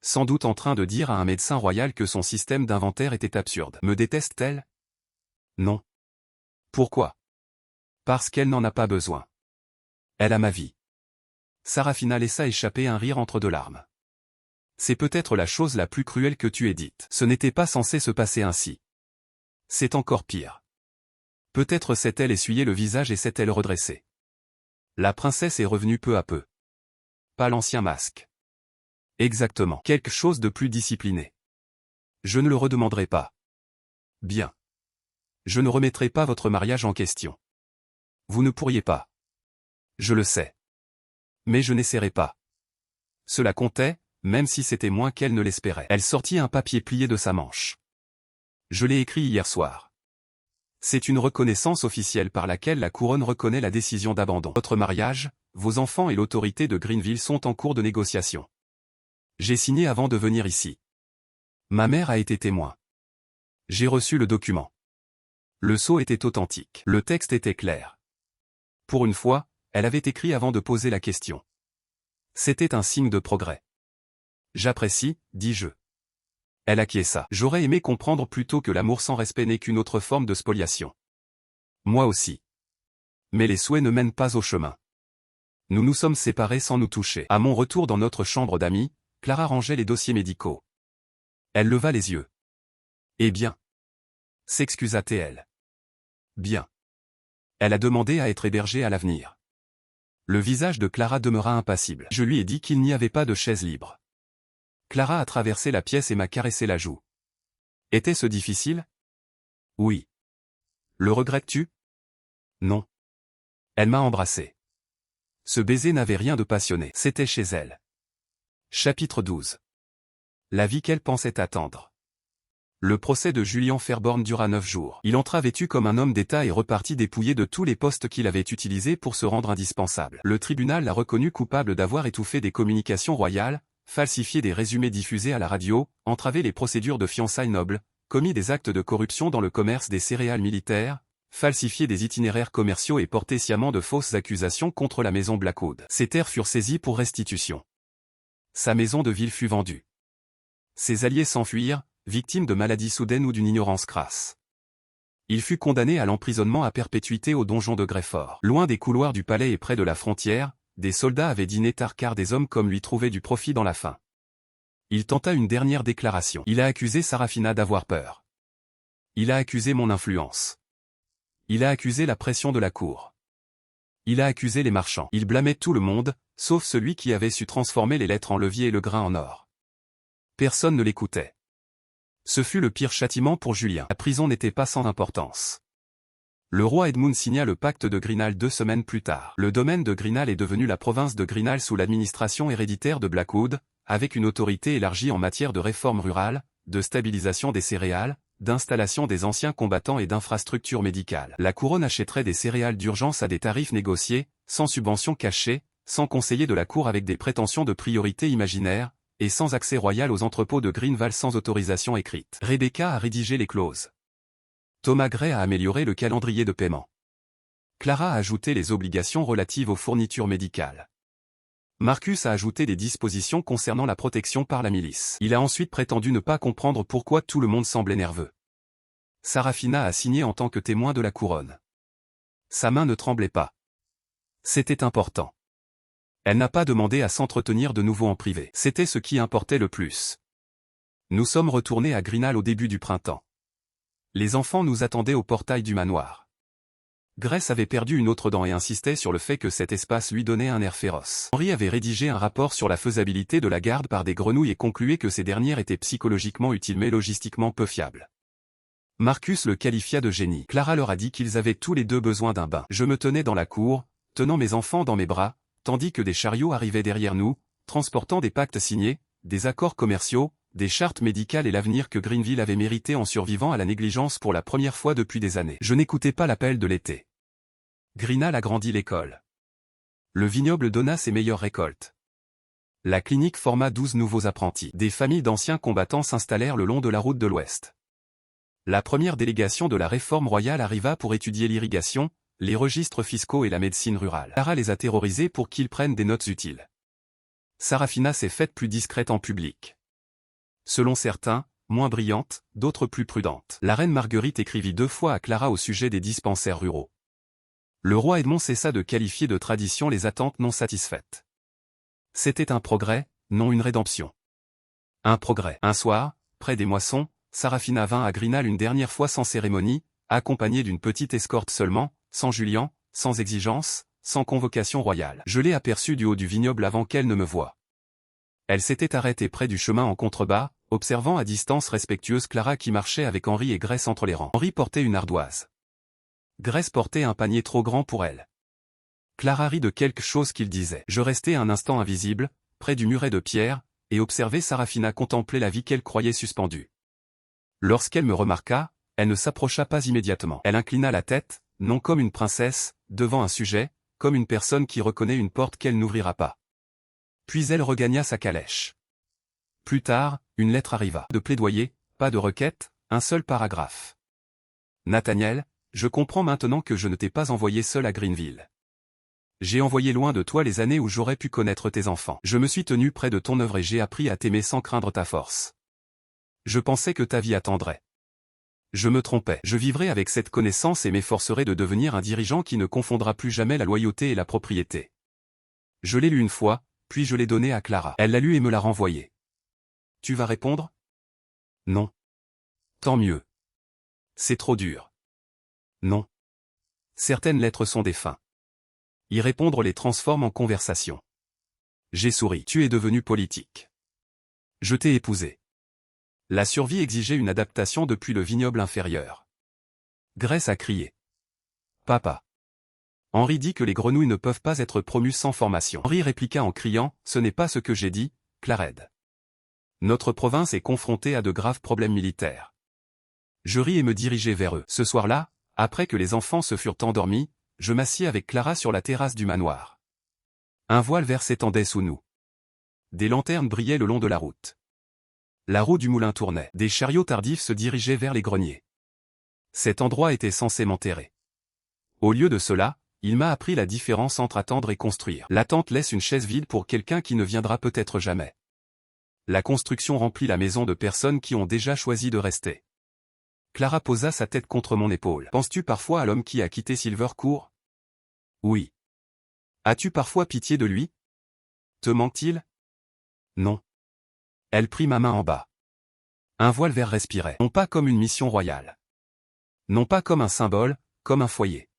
Sans doute en train de dire à un médecin royal que son système d'inventaire était absurde. Me déteste-t-elle? Non. Pourquoi? Parce qu'elle n'en a pas besoin. Elle a ma vie. Sarafina laissa échapper un rire entre deux larmes. C'est peut-être la chose la plus cruelle que tu aies dite. Ce n'était pas censé se passer ainsi. C'est encore pire. Peut-être s'est-elle essuyé le visage et s'est-elle redressée. La princesse est revenue peu à peu. Pas l'ancien masque. Exactement. Quelque chose de plus discipliné. Je ne le redemanderai pas. Bien. Je ne remettrai pas votre mariage en question. Vous ne pourriez pas. Je le sais. Mais je n'essaierai pas. Cela comptait, même si c'était moins qu'elle ne l'espérait. Elle sortit un papier plié de sa manche. Je l'ai écrit hier soir. C'est une reconnaissance officielle par laquelle la couronne reconnaît la décision d'abandon. Votre mariage, vos enfants et l'autorité de Greenville sont en cours de négociation. J'ai signé avant de venir ici. Ma mère a été témoin. J'ai reçu le document. Le sceau était authentique. Le texte était clair. Pour une fois, elle avait écrit avant de poser la question. C'était un signe de progrès. J'apprécie, dis-je. Elle acquiesça. J'aurais aimé comprendre plutôt que l'amour sans respect n'est qu'une autre forme de spoliation. Moi aussi. Mais les souhaits ne mènent pas au chemin. Nous nous sommes séparés sans nous toucher. À mon retour dans notre chambre d'amis, Clara rangeait les dossiers médicaux. Elle leva les yeux. Eh bien? S'excusa-t-elle. Bien. Elle a demandé à être hébergée à l'avenir. Le visage de Clara demeura impassible. Je lui ai dit qu'il n'y avait pas de chaise libre. Clara a traversé la pièce et m'a caressé la joue. Était-ce difficile? Oui. Le regrettes-tu? Non. Elle m'a embrassé. Ce baiser n'avait rien de passionné. C'était chez elle. Chapitre 12. La vie qu'elle pensait attendre. Le procès de Julian Fairborn dura 9 jours. Il entra vêtu comme un homme d'État et repartit dépouillé de tous les postes qu'il avait utilisés pour se rendre indispensable. Le tribunal l'a reconnu coupable d'avoir étouffé des communications royales, falsifié des résumés diffusés à la radio, entravé les procédures de fiançailles nobles, commis des actes de corruption dans le commerce des céréales militaires, falsifié des itinéraires commerciaux et porté sciemment de fausses accusations contre la maison Blackwood. Ses terres furent saisies pour restitution. Sa maison de ville fut vendue. Ses alliés s'enfuirent, victimes de maladies soudaines ou d'une ignorance crasse. Il fut condamné à l'emprisonnement à perpétuité au donjon de Greyford. Loin des couloirs du palais et près de la frontière, des soldats avaient dîné tard car des hommes comme lui trouvaient du profit dans la faim. Il tenta une dernière déclaration. Il a accusé Sarafina d'avoir peur. Il a accusé mon influence. Il a accusé la pression de la cour. Il a accusé les marchands. Il blâmait tout le monde, sauf celui qui avait su transformer les lettres en levier et le grain en or. Personne ne l'écoutait. Ce fut le pire châtiment pour Julien. La prison n'était pas sans importance. Le roi Edmund signa le pacte de Greenall 2 semaines plus tard. Le domaine de Greenall est devenu la province de Greenall sous l'administration héréditaire de Blackwood, avec une autorité élargie en matière de réforme rurale, de stabilisation des céréales, d'installation des anciens combattants et d'infrastructures médicales. La couronne achèterait des céréales d'urgence à des tarifs négociés, sans subventions cachées, sans conseiller de la cour avec des prétentions de priorité imaginaires, et sans accès royal aux entrepôts de Greenville sans autorisation écrite. Rebecca a rédigé les clauses. Thomas Gray a amélioré le calendrier de paiement. Clara a ajouté les obligations relatives aux fournitures médicales. Marcus a ajouté des dispositions concernant la protection par la milice. Il a ensuite prétendu ne pas comprendre pourquoi tout le monde semblait nerveux. Sarafina a signé en tant que témoin de la couronne. Sa main ne tremblait pas. C'était important. Elle n'a pas demandé à s'entretenir de nouveau en privé. C'était ce qui importait le plus. Nous sommes retournés à Greenall au début du printemps. Les enfants nous attendaient au portail du manoir. Grace avait perdu une autre dent et insistait sur le fait que cet espace lui donnait un air féroce. Henry avait rédigé un rapport sur la faisabilité de la garde par des grenouilles et concluait que ces dernières étaient psychologiquement utiles mais logistiquement peu fiables. Marcus le qualifia de génie. Clara leur a dit qu'ils avaient tous les deux besoin d'un bain. Je me tenais dans la cour, tenant mes enfants dans mes bras, tandis que des chariots arrivaient derrière nous, transportant des pactes signés, des accords commerciaux, des chartes médicales et l'avenir que Greenville avait mérité en survivant à la négligence pour la première fois depuis des années. Je n'écoutais pas l'appel de l'été. Greenall agrandit l'école. Le vignoble donna ses meilleures récoltes. La clinique forma 12 nouveaux apprentis. Des familles d'anciens combattants s'installèrent le long de la route de l'Ouest. La première délégation de la réforme royale arriva pour étudier l'irrigation, les registres fiscaux et la médecine rurale. Clara les a terrorisés pour qu'ils prennent des notes utiles. Sarafina s'est faite plus discrète en public. Selon certains, moins brillante, d'autres plus prudente. La reine Marguerite écrivit 2 fois à Clara au sujet des dispensaires ruraux. Le roi Edmond cessa de qualifier de tradition les attentes non satisfaites. C'était un progrès, non une rédemption. Un progrès. Un soir, près des moissons, Sarafina vint à Grinal une dernière fois sans cérémonie, accompagnée d'une petite escorte seulement, sans Julien, sans exigence, sans convocation royale. Je l'ai aperçue du haut du vignoble avant qu'elle ne me voie. Elle s'était arrêtée près du chemin en contrebas, observant à distance respectueuse Clara qui marchait avec Henri et Grace entre les rangs. Henri portait une ardoise. Grace portait un panier trop grand pour elle. Clara rit de quelque chose qu'il disait. Je restai un instant invisible, près du muret de pierre, et observai Sarafina contempler la vie qu'elle croyait suspendue. Lorsqu'elle me remarqua, elle ne s'approcha pas immédiatement. Elle inclina la tête, non comme une princesse, devant un sujet, comme une personne qui reconnaît une porte qu'elle n'ouvrira pas. Puis elle regagna sa calèche. Plus tard, une lettre arriva. De plaidoyer, pas de requête, un seul paragraphe. Nathaniel, je comprends maintenant que je ne t'ai pas envoyé seul à Greenville. J'ai envoyé loin de toi les années où j'aurais pu connaître tes enfants. Je me suis tenu près de ton œuvre et j'ai appris à t'aimer sans craindre ta force. Je pensais que ta vie attendrait. Je me trompais. Je vivrai avec cette connaissance et m'efforcerai de devenir un dirigeant qui ne confondra plus jamais la loyauté et la propriété. Je l'ai lu une fois, puis je l'ai donné à Clara. Elle l'a lu et me l'a renvoyé. Tu vas répondre? Non. Tant mieux. C'est trop dur. Non. Certaines lettres sont des fins. Y répondre les transforme en conversation. J'ai souri. Tu es devenu politique. Je t'ai épousé. La survie exigeait une adaptation depuis le vignoble inférieur. Grace a crié. Papa. Henri dit que les grenouilles ne peuvent pas être promues sans formation. Henri répliqua en criant, ce n'est pas ce que j'ai dit, Clared. Notre province est confrontée à de graves problèmes militaires. Je ris et me dirigeai vers eux. Ce soir-là, après que les enfants se furent endormis, je m'assis avec Clara sur la terrasse du manoir. Un voile vert s'étendait sous nous. Des lanternes brillaient le long de la route. La roue du moulin tournait. Des chariots tardifs se dirigeaient vers les greniers. Cet endroit était censé m'enterrer. Au lieu de cela, il m'a appris la différence entre attendre et construire. L'attente laisse une chaise vide pour quelqu'un qui ne viendra peut-être jamais. La construction remplit la maison de personnes qui ont déjà choisi de rester. Clara posa sa tête contre mon épaule. Penses-tu parfois à l'homme qui a quitté Silvercourt? Oui. As-tu parfois pitié de lui? Te manque-t-il? Non. Elle prit ma main en bas. Un voile vert respirait. Non pas comme une mission royale. Non pas comme un symbole, comme un foyer.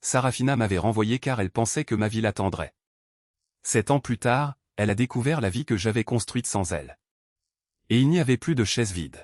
Sarafina m'avait renvoyé car elle pensait que ma vie l'attendrait. 7 ans plus tard, elle a découvert la vie que j'avais construite sans elle. Et il n'y avait plus de chaise vide.